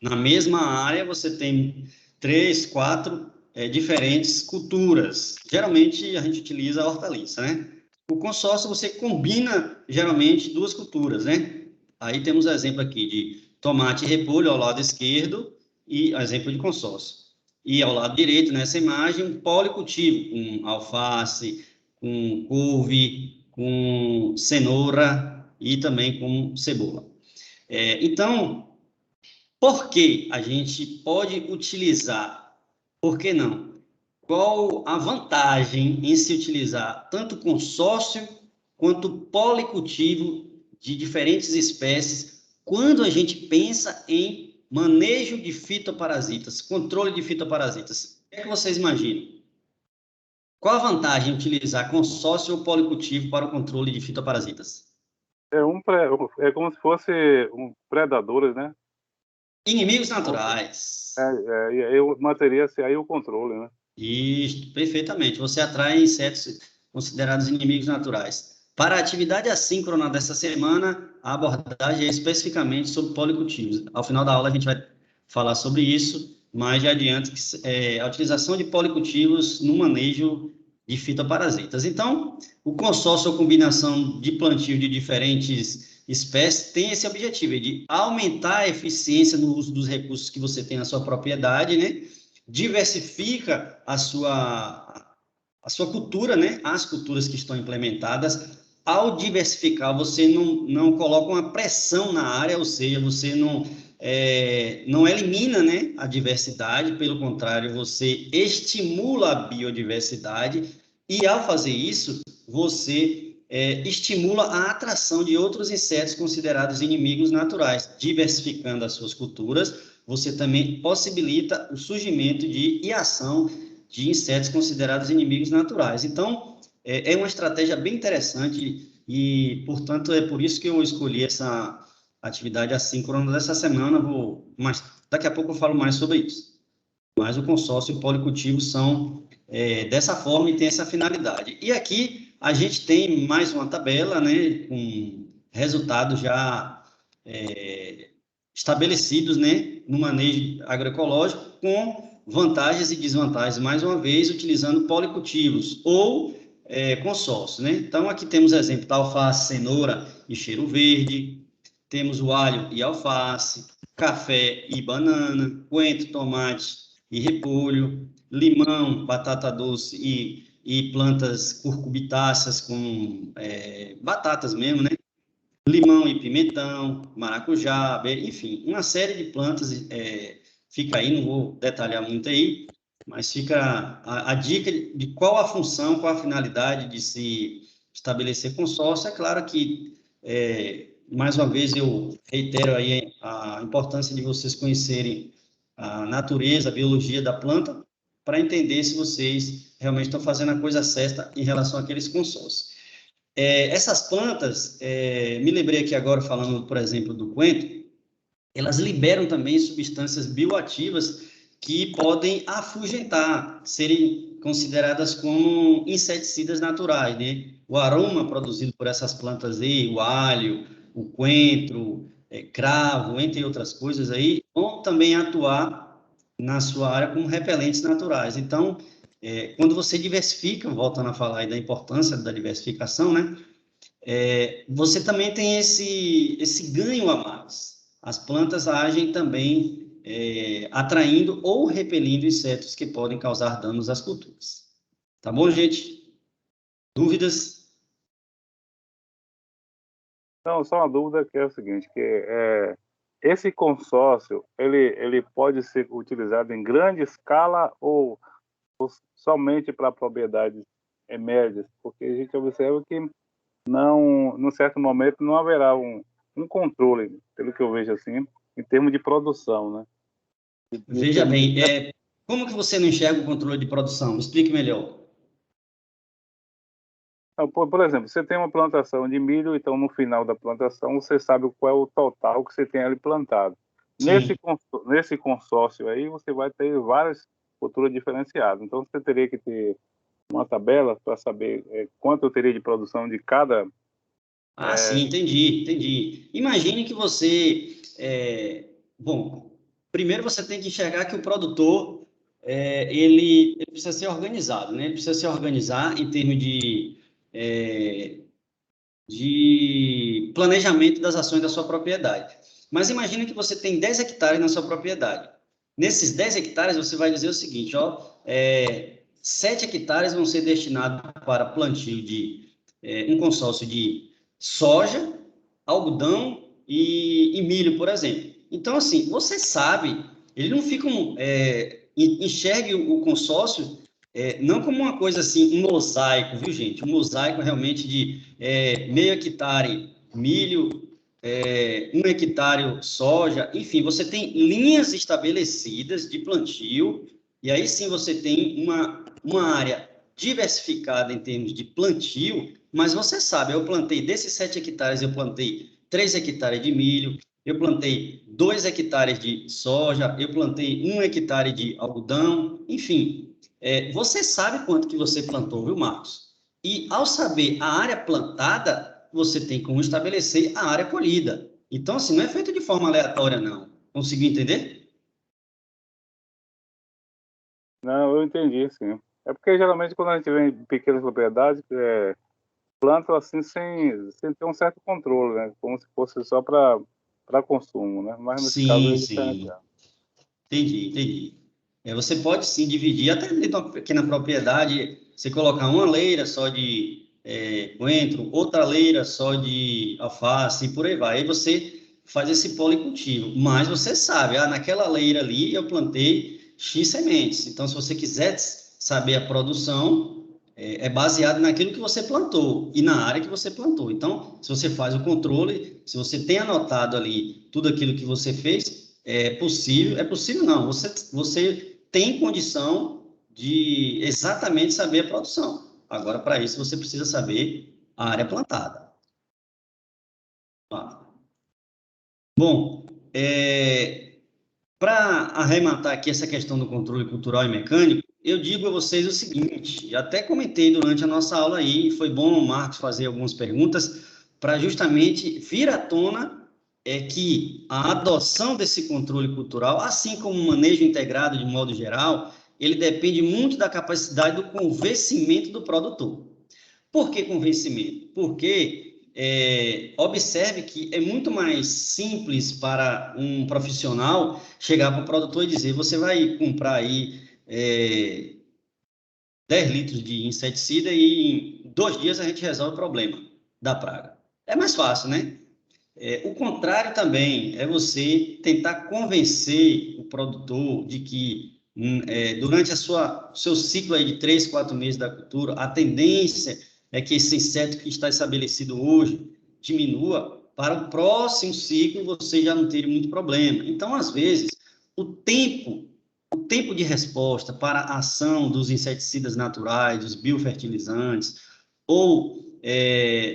Na mesma área você tem 3, 4 diferentes culturas. Geralmente a gente utiliza a hortaliça, né? O consórcio você combina geralmente duas culturas, né? Aí temos exemplo aqui de tomate e repolho ao lado esquerdo e exemplo de consórcio. E ao lado direito, nessa imagem, um policultivo com alface, com couve, com cenoura e também com cebola. Então, por que a gente pode utilizar? Por que não? Qual a vantagem em se utilizar tanto consórcio quanto policultivo de diferentes espécies quando a gente pensa em manejo de fitoparasitas, controle de fitoparasitas? O que vocês imaginam? Qual a vantagem em utilizar consórcio ou policultivo para o controle de fitoparasitas? É como se fosse predadores, né? Inimigos naturais. E aí manteria-se aí o controle, né? Isso, perfeitamente. Você atrai insetos considerados inimigos naturais. Para a atividade assíncrona dessa semana, a abordagem é especificamente sobre policultivos. Ao final da aula a gente vai falar sobre isso, mas já adianto que a utilização de policultivos no manejo de fitoparasitas. Então, o consórcio ou combinação de plantio de diferentes espécies tem esse objetivo, de aumentar a eficiência no uso dos recursos que você tem na sua propriedade, né? Diversifica a sua cultura, né? As culturas que estão implementadas. Ao diversificar, você não coloca uma pressão na área, ou seja, você não elimina, né, a diversidade, pelo contrário, você estimula a biodiversidade e, ao fazer isso, você estimula a atração de outros insetos considerados inimigos naturais. Diversificando as suas culturas, você também possibilita o surgimento e ação de insetos considerados inimigos naturais. Então, é uma estratégia bem interessante e, portanto, é por isso que eu escolhi essa atividade assíncrona dessa semana, mas daqui a pouco eu falo mais sobre isso. Mas o consórcio e o policultivo são dessa forma e tem essa finalidade. E aqui a gente tem mais uma tabela, né, com resultados já estabelecidos, né, no manejo agroecológico, com vantagens e desvantagens, mais uma vez, utilizando policultivos ou consórcio, né? Então, aqui temos exemplo da alface, cenoura e cheiro verde, temos o alho e alface, café e banana, coentro, tomate e repolho, limão, batata doce e plantas curcubitáceas, com batatas mesmo, né? Limão e pimentão, maracujá, enfim, uma série de plantas, fica aí, não vou detalhar muito aí, mas fica a dica de qual a função, qual a finalidade de se estabelecer consórcio. É claro que, mais uma vez, eu reitero aí a importância de vocês conhecerem a natureza, a biologia da planta, para entender se vocês realmente estão fazendo a coisa certa em relação àqueles consórcios. Essas plantas, me lembrei aqui agora, falando, por exemplo, do coentro, elas liberam também substâncias bioativas que podem afugentar, serem consideradas como inseticidas naturais, né? O aroma produzido por essas plantas aí, o alho, o coentro, cravo, entre outras coisas aí, vão também atuar na sua área como repelentes naturais. Então, quando você diversifica, voltando a falar aí da importância da diversificação, né? Você também tem esse ganho a mais. As plantas agem também atraindo ou repelindo insetos que podem causar danos às culturas. Tá bom, gente? Dúvidas? Não, só uma dúvida que é o seguinte, que esse consórcio, ele pode ser utilizado em grande escala ou somente para propriedades médias? Porque a gente observa que num certo momento, não haverá um controle, pelo que eu vejo assim, em termos de produção, né? Veja bem, como que você não enxerga o controle de produção? Explique melhor. Por exemplo, você tem uma plantação de milho, então no final da plantação você sabe qual é o total que você tem ali plantado. Nesse consórcio aí, você vai ter várias culturas diferenciadas. Então você teria que ter uma tabela para saber quanto eu teria de produção de cada... Sim, entendi. Imagine que você... bom, primeiro você tem que enxergar que o produtor, ele precisa ser organizado, né? Ele precisa se organizar em termos de planejamento das ações da sua propriedade. Mas imagine que você tem 10 hectares na sua propriedade. Nesses 10 hectares, você vai dizer o seguinte, 7 hectares vão ser destinados para plantio de um consórcio de soja, algodão e milho, por exemplo. Então, assim, você sabe, eles não ficam... enxergue o consórcio não como uma coisa assim, um mosaico, viu, gente? Um mosaico realmente de meio hectare milho, 1 hectare soja, enfim, você tem linhas estabelecidas de plantio, e aí sim você tem uma área diversificada em termos de plantio, mas você sabe, eu plantei desses 7 hectares, eu plantei 3 hectares de milho, eu plantei 2 hectares de soja, eu plantei 1 hectare de algodão, enfim, você sabe quanto que você plantou, viu, Marcos? E ao saber a área plantada, você tem como estabelecer a área colhida. Então, assim, não é feito de forma aleatória, não. Conseguiu entender? Não, eu entendi, sim. É porque geralmente quando a gente vem em pequenas propriedades, plantam assim sem ter um certo controle, né? Como se fosse só para consumo, né? Mas nesse caso Sim, é sim. diferenciado. Entendi, entendi. Você pode sim dividir, até dentro de uma pequena propriedade, você colocar uma leira só de coentro, outra leira só de alface e por aí vai. Aí você faz esse policultivo. Mas você sabe, naquela leira ali eu plantei X sementes. Então, se você quiser saber a produção, é baseado naquilo que você plantou e na área que você plantou. Então, se você faz o controle, se você tem anotado ali tudo aquilo que você fez, é possível não, você tem condição de exatamente saber a produção. Agora, para isso, você precisa saber a área plantada. Bom, para arrematar aqui essa questão do controle cultural e mecânico, eu digo a vocês o seguinte, até comentei durante a nossa aula aí, foi bom o Marcos fazer algumas perguntas para justamente vir à tona que a adoção desse controle cultural, assim como o manejo integrado de modo geral, ele depende muito da capacidade do convencimento do produtor. Por que convencimento? Porque observe que é muito mais simples para um profissional chegar para o produtor e dizer, você vai comprar aí 10 litros de inseticida e em 2 dias a gente resolve o problema da praga. É mais fácil, né? O contrário também é você tentar convencer o produtor de que durante o seu ciclo aí de 3, 4 meses da cultura, a tendência é que esse inseto que está estabelecido hoje diminua, para o próximo ciclo você já não ter muito problema. Então, às vezes, o tempo de resposta para a ação dos inseticidas naturais, dos biofertilizantes, ou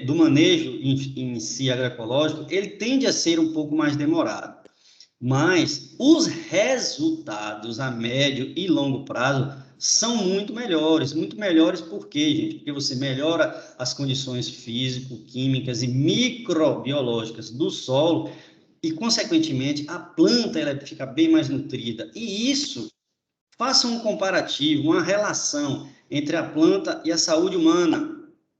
do manejo em si agroecológico, ele tende a ser um pouco mais demorado. Mas os resultados a médio e longo prazo são muito melhores. Muito melhores por quê, gente? Porque você melhora as condições físico, químicas e microbiológicas do solo e, consequentemente, a planta ela fica bem mais nutrida. E isso, faça um comparativo, uma relação entre a planta e a saúde humana.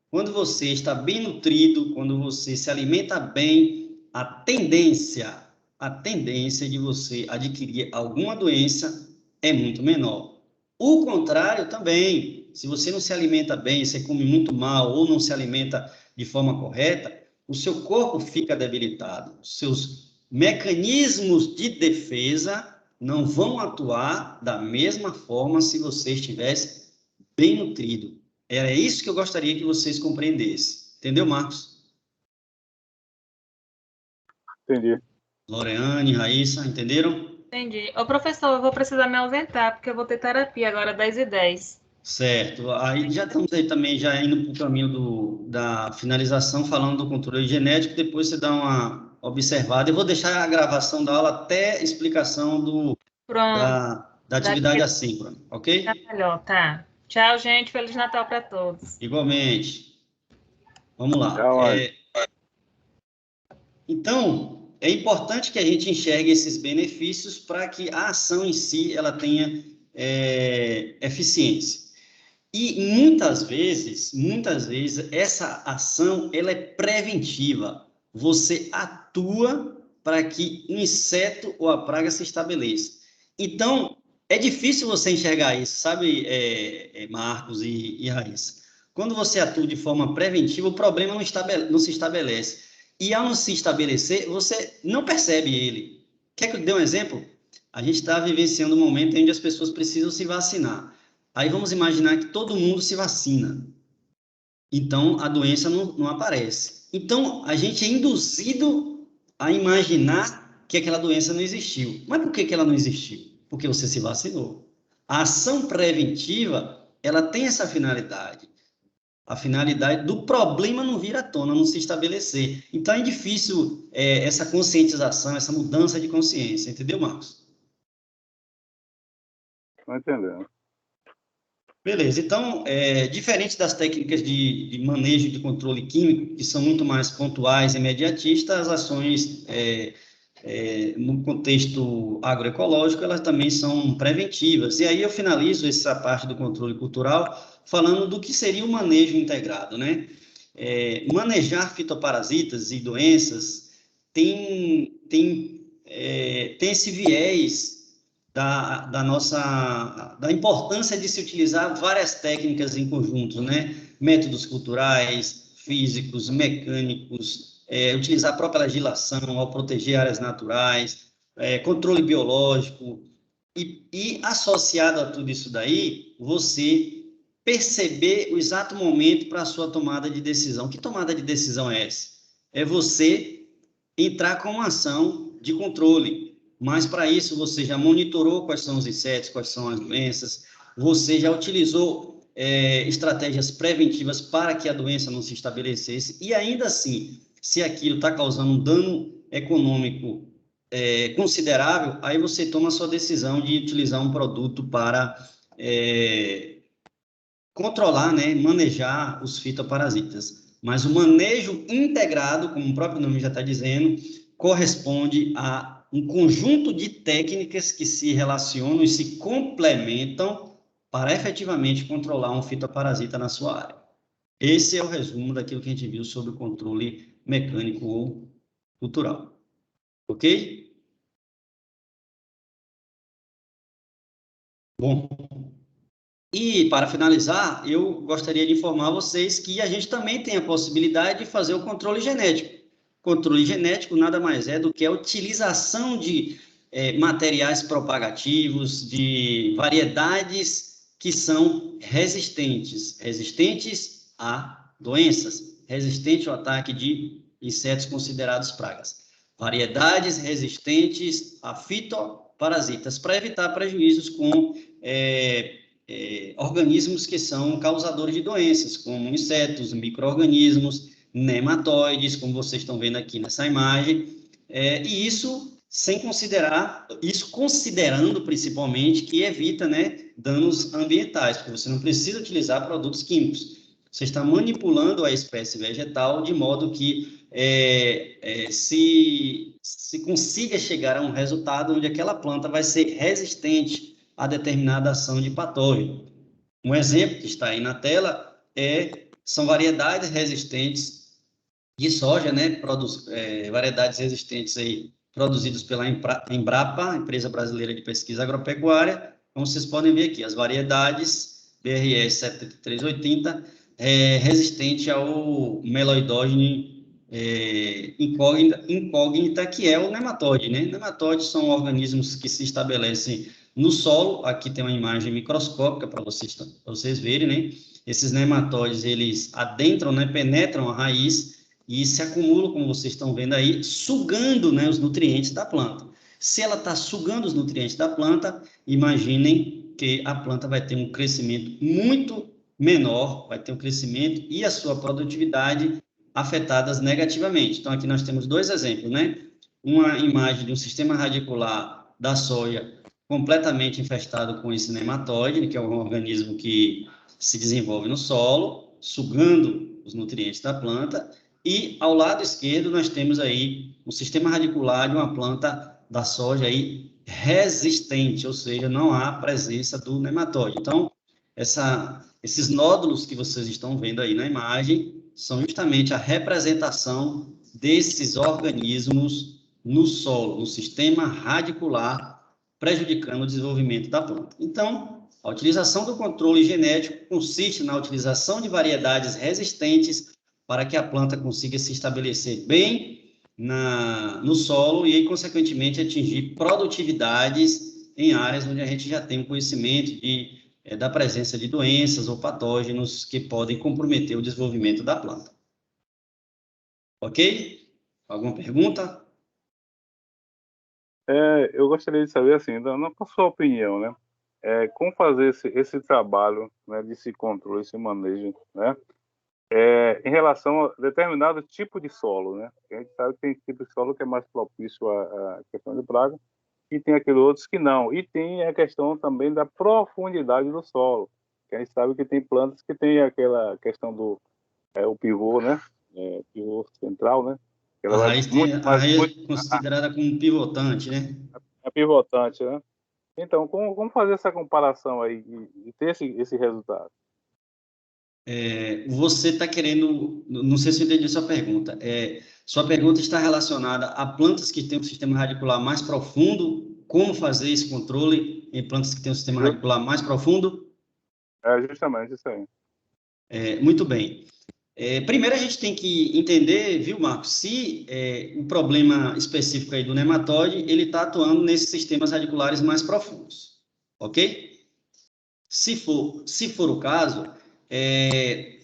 Quando você está bem nutrido, quando você se alimenta bem, a tendência de você adquirir alguma doença é muito menor. O contrário também, se você não se alimenta bem, você come muito mal ou não se alimenta de forma correta, o seu corpo fica debilitado, os seus mecanismos de defesa não vão atuar da mesma forma se você estivesse bem nutrido. Era isso que eu gostaria que vocês compreendessem. Entendeu, Marcos? Entendi. Loreane, Raíssa, entenderam? Entendi. Ô, professor, eu vou precisar me ausentar, porque eu vou ter terapia agora, 10h10. Certo. Aí já estamos aí também já indo para o caminho da finalização, falando do controle genético, depois você dá uma observada. Eu vou deixar a gravação da aula até explicação Pronto. da atividade assíncrona, ok? Tá melhor, tá. Tchau, gente. Feliz Natal para todos. Igualmente. Vamos lá. Tchau, Então, é importante que a gente enxergue esses benefícios para que a ação em si ela tenha eficiência. E muitas vezes, essa ação ela é preventiva. Você atua para que o inseto ou a praga se estabeleça. Então, é difícil você enxergar isso, sabe, Marcos e Raíssa? Quando você atua de forma preventiva, o problema não se estabelece. E ao não se estabelecer, você não percebe ele. Quer que eu dê um exemplo? A gente está vivenciando um momento em que as pessoas precisam se vacinar. Aí vamos imaginar que todo mundo se vacina. Então, a doença não aparece. Então, a gente é induzido a imaginar que aquela doença não existiu. Mas por que ela não existiu? Porque você se vacinou. A ação preventiva, ela tem essa finalidade. A finalidade do problema não vir à tona, não se estabelecer. Então, é difícil essa conscientização, essa mudança de consciência. Entendeu, Marcos? Estou entendendo. Beleza, então, diferente das técnicas de manejo de controle químico, que são muito mais pontuais e imediatistas, as ações no contexto agroecológico, elas também são preventivas. E aí eu finalizo essa parte do controle cultural falando do que seria o manejo integrado, né? Manejar fitoparasitas e doenças tem esse viés da importância de se utilizar várias técnicas em conjunto, né? Métodos culturais, físicos, mecânicos, utilizar a própria legislação ao proteger áreas naturais, controle biológico, e associado a tudo isso daí, você perceber o exato momento para a sua tomada de decisão. Que tomada de decisão é essa? É você entrar com uma ação de controle, mas para isso você já monitorou quais são os insetos, quais são as doenças, você já utilizou estratégias preventivas para que a doença não se estabelecesse, e ainda assim, se aquilo está causando um dano econômico considerável, aí você toma a sua decisão de utilizar um produto para controlar, né, manejar os fitoparasitas. Mas o manejo integrado, como o próprio nome já está dizendo, corresponde a um conjunto de técnicas que se relacionam e se complementam para efetivamente controlar um fitoparasita na sua área. Esse é o resumo daquilo que a gente viu sobre o controle mecânico ou cultural. Ok? Bom, e para finalizar, eu gostaria de informar vocês que a gente também tem a possibilidade de fazer o controle genético. Controle genético nada mais é do que a utilização de materiais propagativos, de variedades que são resistentes a doenças, resistentes ao ataque de insetos considerados pragas. Variedades resistentes a fitoparasitas, para evitar prejuízos com organismos que são causadores de doenças, como insetos, micro-organismos, nematóides, como vocês estão vendo aqui nessa imagem, e isso sem considerar, isso considerando principalmente que evita, né, danos ambientais, porque você não precisa utilizar produtos químicos. Você está manipulando a espécie vegetal de modo que se consiga chegar a um resultado onde aquela planta vai ser resistente a determinada ação de patógeno. Um exemplo que está aí na tela são variedades resistentes de soja, né? Variedades resistentes aí produzidas pela Embrapa, Empresa Brasileira de Pesquisa Agropecuária. Como vocês podem ver aqui, as variedades BRS 7380 resistente ao meloidógeno incógnita, que é o nematóide, né? Nematóides são organismos que se estabelecem no solo. Aqui tem uma imagem microscópica para vocês verem, né? Esses nematóides, eles adentram, né? Penetram a raiz e se acumulam, como vocês estão vendo aí, sugando, né, os nutrientes da planta. Se ela está sugando os nutrientes da planta, imaginem que a planta vai ter um crescimento muito menor, vai ter um crescimento e a sua produtividade afetadas negativamente. Então, aqui nós temos dois exemplos, né? Uma imagem de um sistema radicular da soja completamente infestado com esse nematóide, que é um organismo que se desenvolve no solo, sugando os nutrientes da planta, e ao lado esquerdo nós temos aí o sistema radicular de uma planta da soja aí resistente, ou seja, não há presença do nematóide. Então, esses nódulos que vocês estão vendo aí na imagem são justamente a representação desses organismos no solo, no sistema radicular, prejudicando o desenvolvimento da planta. Então, a utilização do controle genético consiste na utilização de variedades resistentes para que a planta consiga se estabelecer bem no solo e, aí, consequentemente, atingir produtividades em áreas onde a gente já tem um conhecimento da presença de doenças ou patógenos que podem comprometer o desenvolvimento da planta. Ok? Alguma pergunta? Eu gostaria de saber, assim, na sua opinião, né? Como fazer esse trabalho, né, de se controle, esse manejo, né? Em relação a determinado tipo de solo, né? A gente sabe que tem tipo de solo que é mais propício à questão de praga, e tem aqueles outros que não. E tem a questão também da profundidade do solo, que a gente sabe que tem plantas que tem aquela questão do o pivô, né? Pivô central, né? Ela A vai raiz, muito a mais, raiz muito, é considerada como pivotante, né? é pivotante, né? Então, como fazer essa comparação aí e ter esse resultado? Você está querendo, não sei se eu entendi sua pergunta. Sua pergunta está relacionada a plantas que têm um sistema radicular mais profundo, como fazer esse controle em plantas que têm um sistema Ju- radicular mais profundo? É justamente isso aí. Muito bem. Primeiro a gente tem que entender, viu, Marcos, se o problema específico aí do nematóide, ele está atuando nesses sistemas radiculares mais profundos, ok? Se for o caso,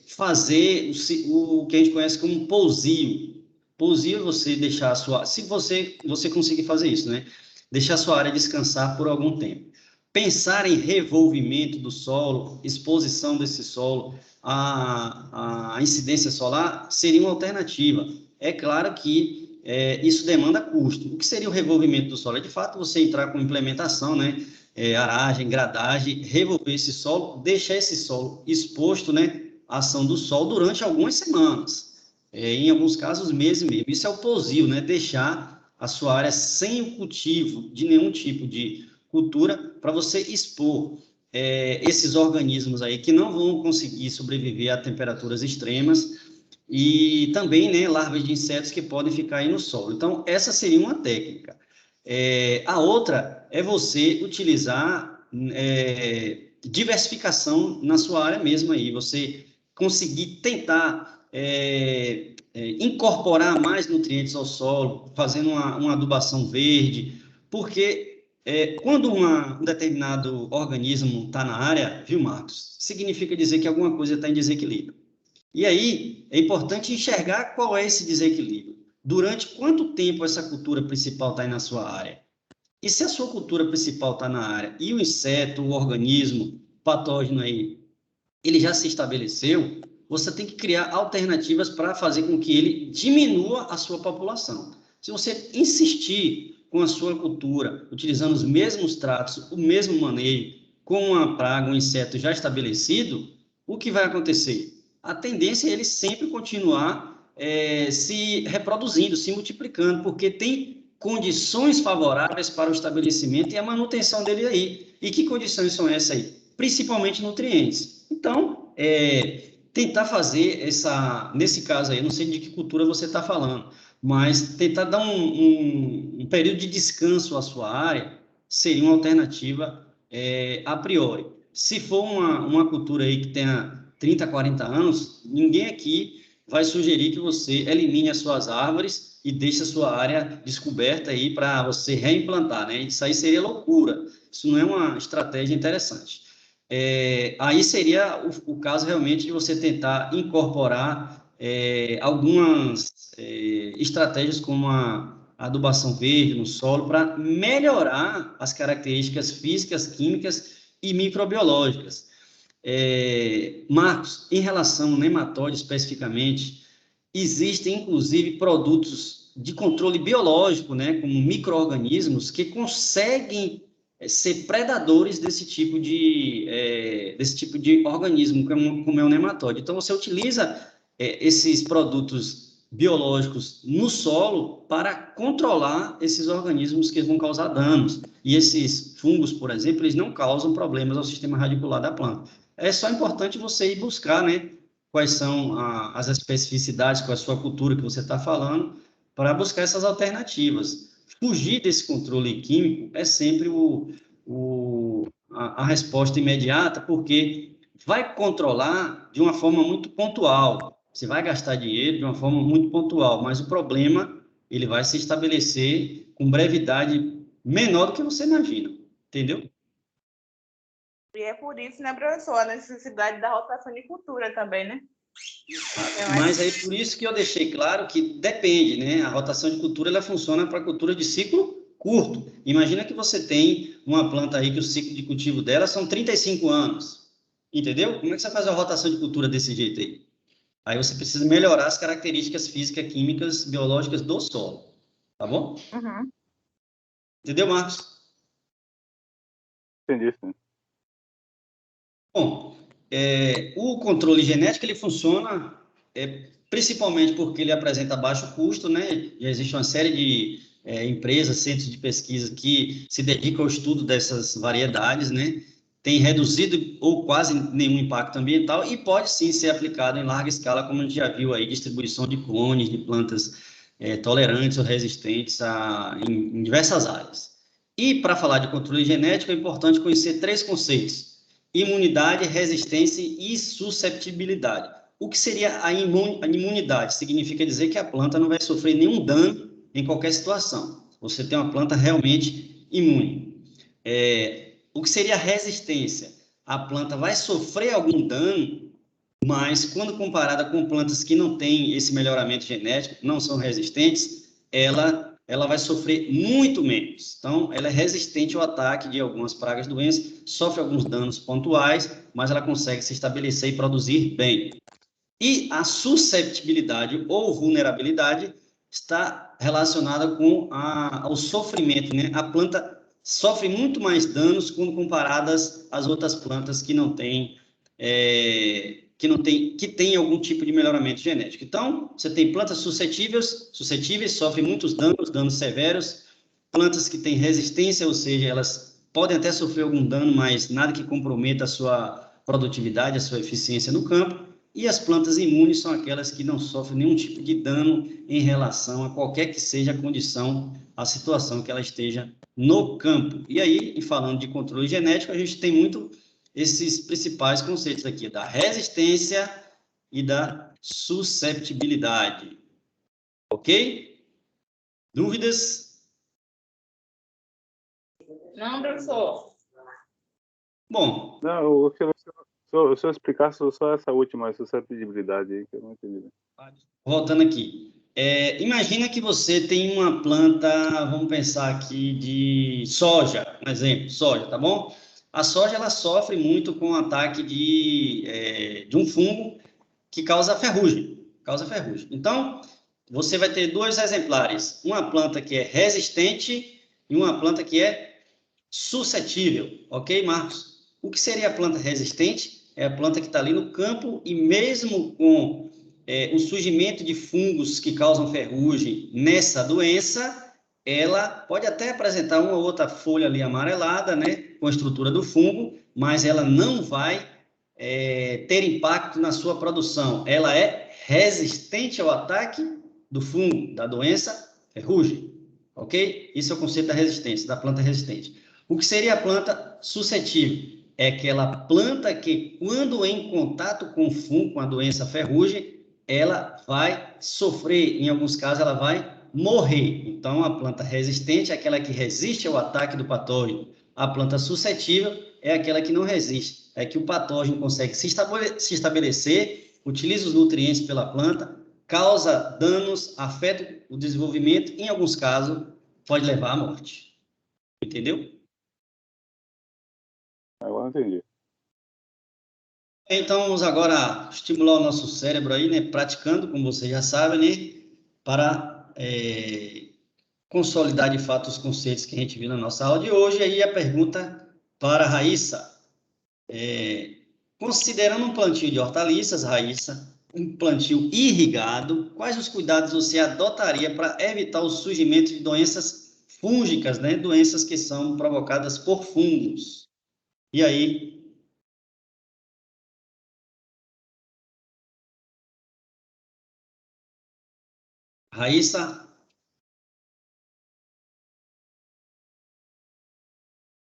fazer o que a gente conhece como pousio. Pousio é você deixar a sua... Se você conseguir fazer isso, né? Deixar a sua área descansar por algum tempo. Pensar em revolvimento do solo, exposição desse solo à incidência solar seria uma alternativa. É claro que isso demanda custo. O que seria o revolvimento do solo? É, de fato, você entrar com implementação, né? Aragem, gradagem, revolver esse solo, deixar esse solo exposto, né, à ação do sol durante algumas semanas, em alguns casos meses mesmo. Isso é o pousio, né, deixar a sua área sem o cultivo de nenhum tipo de cultura para você expor esses organismos aí que não vão conseguir sobreviver a temperaturas extremas e também, né, larvas de insetos que podem ficar aí no solo. Então, essa seria uma técnica. A outra é você utilizar diversificação na sua área mesmo aí, você conseguir tentar incorporar mais nutrientes ao solo, fazendo uma adubação verde, porque quando um determinado organismo está na área, viu, Marcos, significa dizer que alguma coisa está em desequilíbrio. E aí, é importante enxergar qual é esse desequilíbrio. Durante quanto tempo essa cultura principal está aí na sua área? E se a sua cultura principal está na área e o inseto, o organismo patógeno aí, ele já se estabeleceu, você tem que criar alternativas para fazer com que ele diminua a sua população. Se você insistir com a sua cultura, utilizando os mesmos tratos, o mesmo manejo, com uma praga, um inseto já estabelecido, o que vai acontecer? A tendência é ele sempre continuar se reproduzindo, se multiplicando, porque tem condições favoráveis para o estabelecimento e a manutenção dele aí. E que condições são essas aí? Principalmente nutrientes. Então, tentar fazer nesse caso aí, não sei de que cultura você está falando, mas tentar dar um período de descanso à sua área seria uma alternativa a priori. Se for uma cultura aí que tenha 30, 40 anos, ninguém aqui vai sugerir que você elimine as suas árvores e deixe a sua área descoberta aí para você reimplantar, né? Isso aí seria loucura. Isso não é uma estratégia interessante. Aí seria o caso realmente de você tentar incorporar algumas estratégias como a adubação verde no solo para melhorar as características físicas, químicas e microbiológicas. Marcos, em relação ao nematóide especificamente, existem inclusive produtos de controle biológico, né, como micro-organismos, que conseguem ser predadores desse tipo de organismo, como é o nematóide. Então, você utiliza esses produtos biológicos no solo para controlar esses organismos que vão causar danos. E esses fungos, por exemplo, eles não causam problemas ao sistema radicular da planta. É só importante você ir buscar, né, quais são as especificidades com a sua cultura que você está falando, para buscar essas alternativas. Fugir desse controle químico é sempre a resposta imediata, porque vai controlar de uma forma muito pontual. Você vai gastar dinheiro de uma forma muito pontual, mas o problema ele vai se estabelecer com brevidade menor do que você imagina, entendeu? E é por isso, né, professor, a necessidade da rotação de cultura também, né? Mas aí por isso que eu deixei claro que depende, né? A rotação de cultura ela funciona para cultura de ciclo curto. Imagina que você tem uma planta aí que o ciclo de cultivo dela são 35 anos. Entendeu? Como é que você faz a rotação de cultura desse jeito aí? Aí você precisa melhorar as características físicas, químicas, biológicas do solo. Tá bom? Uhum. Entendeu, Marcos? Entendi, sim. Bom, o controle genético ele funciona principalmente porque ele apresenta baixo custo, né? Já existe uma série de empresas, centros de pesquisa que se dedicam ao estudo dessas variedades, né? Tem reduzido ou quase nenhum impacto ambiental e pode sim ser aplicado em larga escala, como a gente já viu aí, distribuição de clones de plantas tolerantes ou resistentes em diversas áreas. E para falar de controle genético é importante conhecer 3 conceitos: imunidade, resistência e susceptibilidade. O que seria a imunidade? Significa dizer que a planta não vai sofrer nenhum dano em qualquer situação. Você tem uma planta realmente imune. O que seria a resistência? A planta vai sofrer algum dano, mas quando comparada com plantas que não têm esse melhoramento genético, não são resistentes, ela vai sofrer muito menos. Então, ela é resistente ao ataque de algumas pragas, doenças, sofre alguns danos pontuais, mas ela consegue se estabelecer e produzir bem. E a susceptibilidade ou vulnerabilidade está relacionada com ao sofrimento, né? A planta sofre muito mais danos quando comparadas às outras plantas que têm algum tipo de melhoramento genético. Então, você tem plantas suscetíveis sofrem muitos danos severos, plantas que têm resistência, ou seja, elas podem até sofrer algum dano, mas nada que comprometa a sua produtividade, a sua eficiência no campo. E as plantas imunes são aquelas que não sofrem nenhum tipo de dano em relação a qualquer que seja a condição, a situação que ela esteja no campo. E aí, falando de controle genético, a gente tem muito esses principais conceitos aqui, da resistência e da susceptibilidade. Ok? Dúvidas? Não, professor. Bom. Não, se eu explicasse só essa última susceptibilidade aí, que eu não entendi. Voltando aqui. Imagina que você tem uma planta, vamos pensar aqui, de soja, um exemplo, soja, tá bom? A soja, ela sofre muito com o ataque de um fungo que causa ferrugem. Então, você vai ter 2 exemplares, uma planta que é resistente e uma planta que é suscetível, ok, Marcos? O que seria a planta resistente? É a planta que está ali no campo e mesmo com o surgimento de fungos que causam ferrugem nessa doença, ela pode até apresentar uma ou outra folha ali amarelada, né, com a estrutura do fungo, mas ela não vai ter impacto na sua produção. Ela é resistente ao ataque do fungo, da doença ferrugem, ok? Isso é o conceito da resistência, da planta resistente. O que seria a planta suscetível? É aquela planta que, quando em contato com o fungo, com a doença ferrugem, ela vai sofrer, em alguns casos ela vai morrer. Então, a planta resistente é aquela que resiste ao ataque do patógeno. A planta suscetível é aquela que não resiste, é que o patógeno consegue se estabelecer, utiliza os nutrientes pela planta, causa danos, afeta o desenvolvimento, em alguns casos, pode levar à morte. Entendeu? Agora entendi. Então, vamos agora estimular o nosso cérebro aí, né, praticando, como vocês já sabem, né, para consolidar de fato os conceitos que a gente viu na nossa aula de hoje. E aí a pergunta para a Raíssa. Considerando um plantio de hortaliças, Raíssa, um plantio irrigado, quais os cuidados você adotaria para evitar o surgimento de doenças fúngicas, né, doenças que são provocadas por fungos? E aí, Raíssa?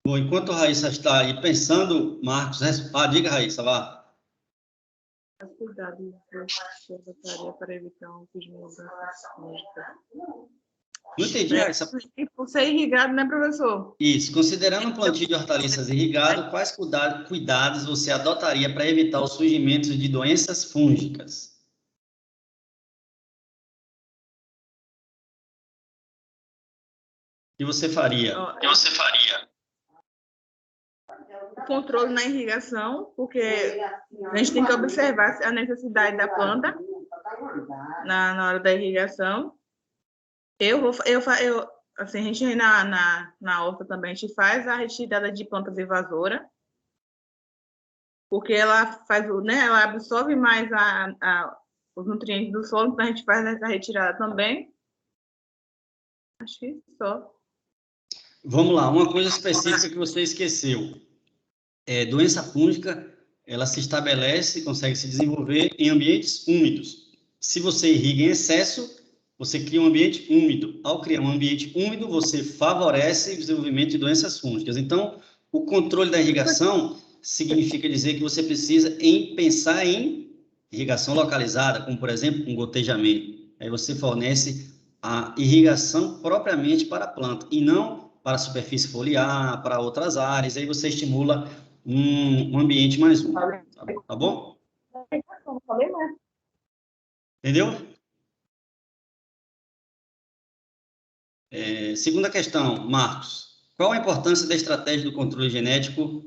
Bom, enquanto a Raíssa está aí pensando, Marcos, diga, Raíssa, vá. Os cuidados que eu adotaria para evitar um surgimento da fúngica. Não entendi, Raíssa. Por ser irrigado, né, professor? Isso, considerando um plantio de hortaliças irrigado, quais cuidados você adotaria para evitar o surgimento de doenças fúngicas? O que você faria? O controle na irrigação, porque a gente tem que observar a necessidade da planta na hora da irrigação. Assim, a gente na horta também, a gente faz a retirada de plantas invasoras, porque ela faz, né, ela absorve mais os nutrientes do solo, então a gente faz essa retirada também. Acho que só. Vamos lá, uma coisa específica que você esqueceu. Doença fúngica, ela se estabelece, consegue se desenvolver em ambientes úmidos. Se você irriga em excesso, você cria um ambiente úmido. Ao criar um ambiente úmido, você favorece o desenvolvimento de doenças fúngicas. Então, o controle da irrigação significa dizer que você precisa pensar em irrigação localizada, como, por exemplo, um gotejamento. Aí você fornece a irrigação propriamente para a planta, e não para a superfície foliar, para outras áreas. Aí você estimula um ambiente mais úmido. Tá bom? Entendeu? Segunda questão, Marcos. Qual a importância da estratégia do controle genético?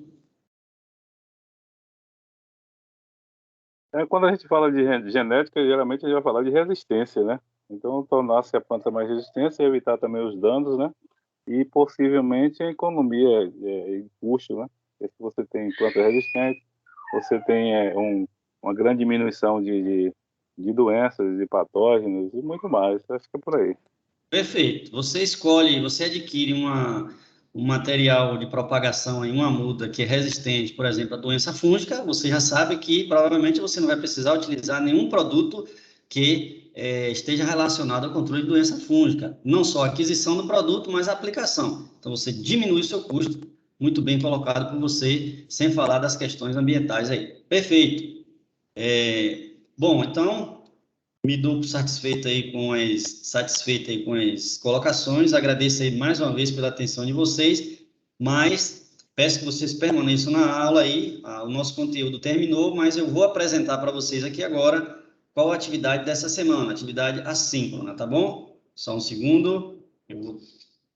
Quando a gente fala de genética, geralmente a gente vai falar de resistência, né? Então, tornar-se a planta mais resistente e evitar também os danos, né? E possivelmente a economia em custo, né? Porque se você tem planta resistente, você tem uma grande diminuição de doenças, de patógenos e muito mais. Acho que é por aí. Perfeito. Você adquire um material de propagação em uma muda que é resistente, por exemplo, à doença fúngica, você já sabe que provavelmente você não vai precisar utilizar nenhum produto que esteja relacionado ao controle de doença fúngica. Não só a aquisição do produto, mas a aplicação. Então, você diminui o seu custo, muito bem colocado por você, sem falar das questões ambientais aí. Perfeito. Bom, então, me dou satisfeito aí com as colocações. Agradeço aí mais uma vez pela atenção de vocês, mas peço que vocês permaneçam na aula aí. O nosso conteúdo terminou, mas eu vou apresentar para vocês aqui agora qual a atividade dessa semana, atividade assíncrona, tá bom? Só um segundo, eu vou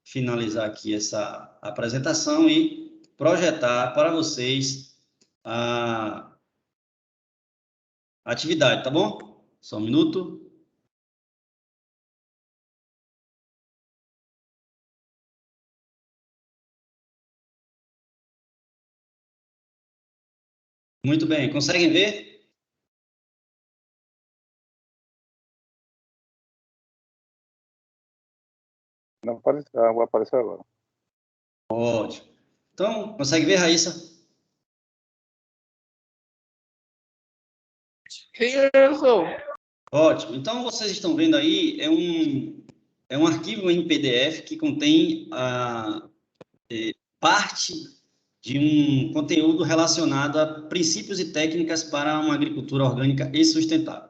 finalizar aqui essa apresentação e projetar para vocês a atividade, tá bom? Só um minuto. Muito bem, conseguem ver? Não apareceu, vai aparecer agora. Ótimo. Então, consegue ver, Raíssa? Sim, eu sou. Ótimo. Então, vocês estão vendo aí, é um arquivo em PDF que contém parte de um conteúdo relacionado a princípios e técnicas para uma agricultura orgânica e sustentável.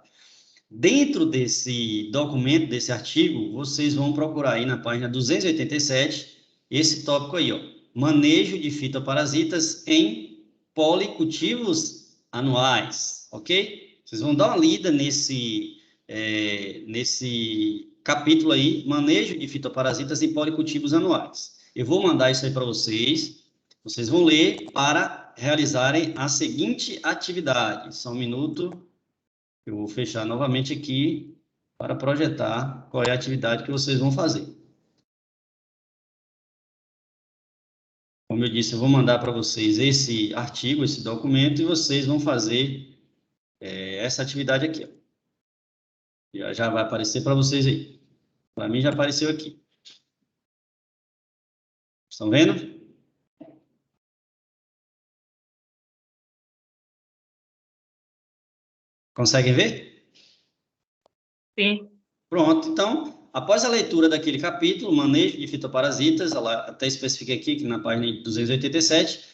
Dentro desse documento, desse artigo, vocês vão procurar aí na página 287, esse tópico aí, ó, manejo de fitoparasitas em policultivos anuais, ok? Vocês vão dar uma lida nesse capítulo aí, manejo de fitoparasitas em policultivos anuais. Eu vou mandar isso aí para vocês vão ler para realizarem a seguinte atividade. Só um minuto. Eu vou fechar novamente aqui para projetar qual é a atividade que vocês vão fazer. Como eu disse, eu vou mandar para vocês esse artigo, esse documento, e vocês vão fazer essa atividade aqui. Ó. Já vai aparecer para vocês aí. Para mim já apareceu aqui. Estão vendo? Conseguem ver? Sim. Pronto, então, após a leitura daquele capítulo, manejo de fitoparasitas, ela até especifica aqui que na página 287,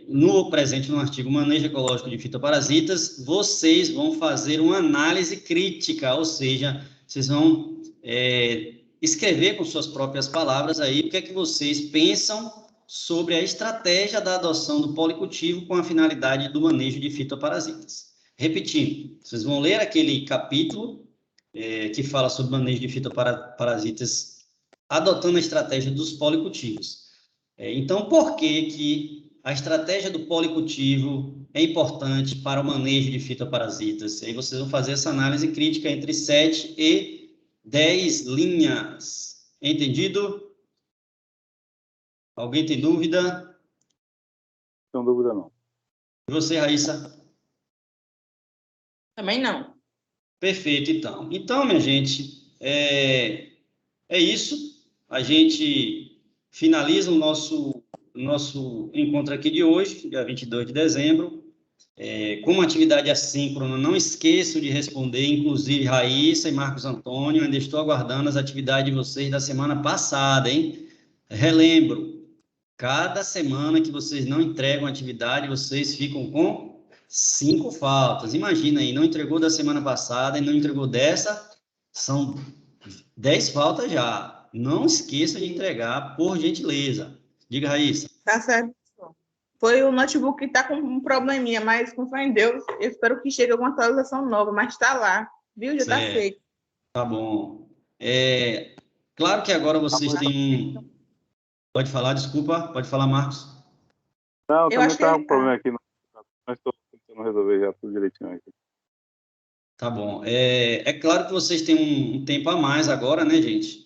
no presente no artigo Manejo Ecológico de Fitoparasitas, vocês vão fazer uma análise crítica, ou seja, vocês vão escrever com suas próprias palavras aí o que é que vocês pensam sobre a estratégia da adoção do policultivo com a finalidade do manejo de fitoparasitas. Repetindo, vocês vão ler aquele capítulo que fala sobre manejo de fitoparasitas adotando a estratégia dos policultivos. Então, por que a estratégia do policultivo é importante para o manejo de fitoparasitas? Aí vocês vão fazer essa análise crítica entre 7 e 10 linhas. Entendido? Alguém tem dúvida? Não tenho dúvida, não. E você, Raíssa? Também não. Perfeito, então. Então, minha gente, é isso. A gente finaliza o nosso encontro aqui de hoje, dia 22 de dezembro. Como atividade assíncrona, não esqueçam de responder, inclusive Raíssa e Marcos Antônio, ainda estou aguardando as atividades de vocês da semana passada, hein? Relembro, cada semana que vocês não entregam atividade, vocês ficam com 5 faltas. Imagina aí, não entregou da semana passada e não entregou dessa, são 10 faltas já. Não esqueça de entregar, por gentileza. Diga, Raíssa. Tá certo. Foi o notebook que está com um probleminha, mas com fé em Deus, eu espero que chegue alguma atualização nova, mas está lá, viu? Já está feito. Tá bom. Claro que agora vocês têm um... Pode falar, desculpa. Pode falar, Marcos. Não, eu também acho estava que com problema aqui, mas estou tentando resolver já tudo direitinho aqui. Tá bom. Claro que vocês têm um tempo a mais agora, né, gente,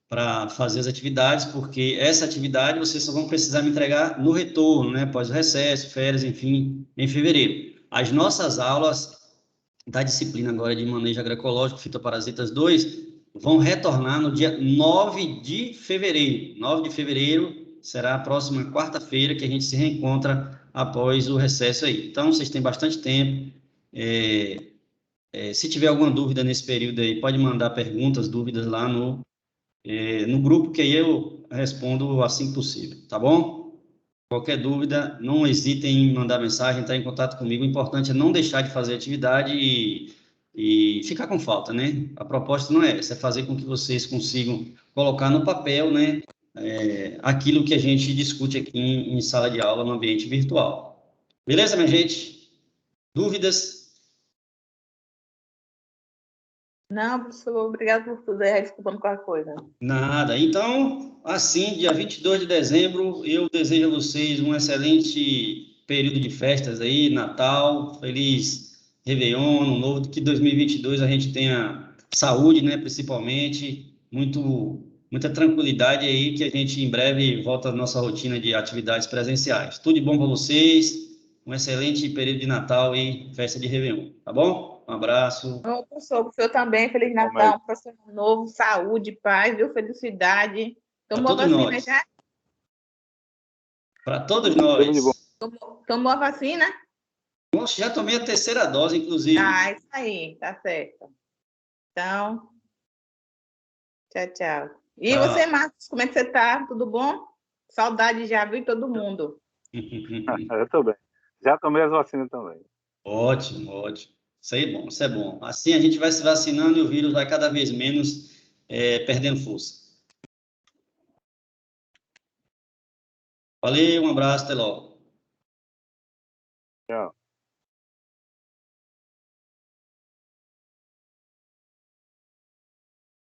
para fazer as atividades, porque essa atividade vocês só vão precisar me entregar no retorno, né, após o recesso, férias, enfim, em fevereiro. As nossas aulas da disciplina agora de manejo agroecológico, fitoparasitas 2, vão retornar no dia 9 de fevereiro. 9 de fevereiro será a próxima quarta-feira que a gente se reencontra após o recesso aí. Então, vocês têm bastante tempo. Se tiver alguma dúvida nesse período aí, pode mandar perguntas, dúvidas lá no grupo, que aí eu respondo assim que possível, tá bom? Qualquer dúvida, não hesitem em mandar mensagem, entrar em contato comigo. O importante é não deixar de fazer atividade e ficar com falta, né? A proposta não é essa, é fazer com que vocês consigam colocar no papel, né, aquilo que a gente discute aqui em sala de aula, no ambiente virtual. Beleza, minha gente? Dúvidas? Não, professor, obrigado por tudo. Desculpando qualquer coisa. Nada. Então, assim, dia 22 de dezembro, eu desejo a vocês um excelente período de festas aí, Natal, feliz Réveillon, Ano Novo, que 2022 a gente tenha saúde, né, principalmente, muita tranquilidade aí, que a gente em breve volta à nossa rotina de atividades presenciais. Tudo de bom para vocês, um excelente período de Natal e festa de Réveillon, tá bom? Um abraço. Ô, professor, o senhor também, Feliz Calma Natal, aí. um próximo ano novo, saúde, paz, viu? Felicidade. Para Tomou a todos vacina nós. já? Para todos Tudo de bom. nós. Tomou a vacina? Nossa, já tomei a terceira dose, inclusive. Ah, isso aí, tá certo. Então, tchau, tchau. E Tchau. você, Marcos, como é que você tá? Tudo bom? Saudade já, viu? Todo mundo. Eu tô bem. Já tomei as vacinas também. Ótimo, ótimo. Isso aí é bom, isso é bom. Assim a gente vai se vacinando e o vírus vai cada vez menos perdendo força. Valeu, um abraço, até logo. Tchau.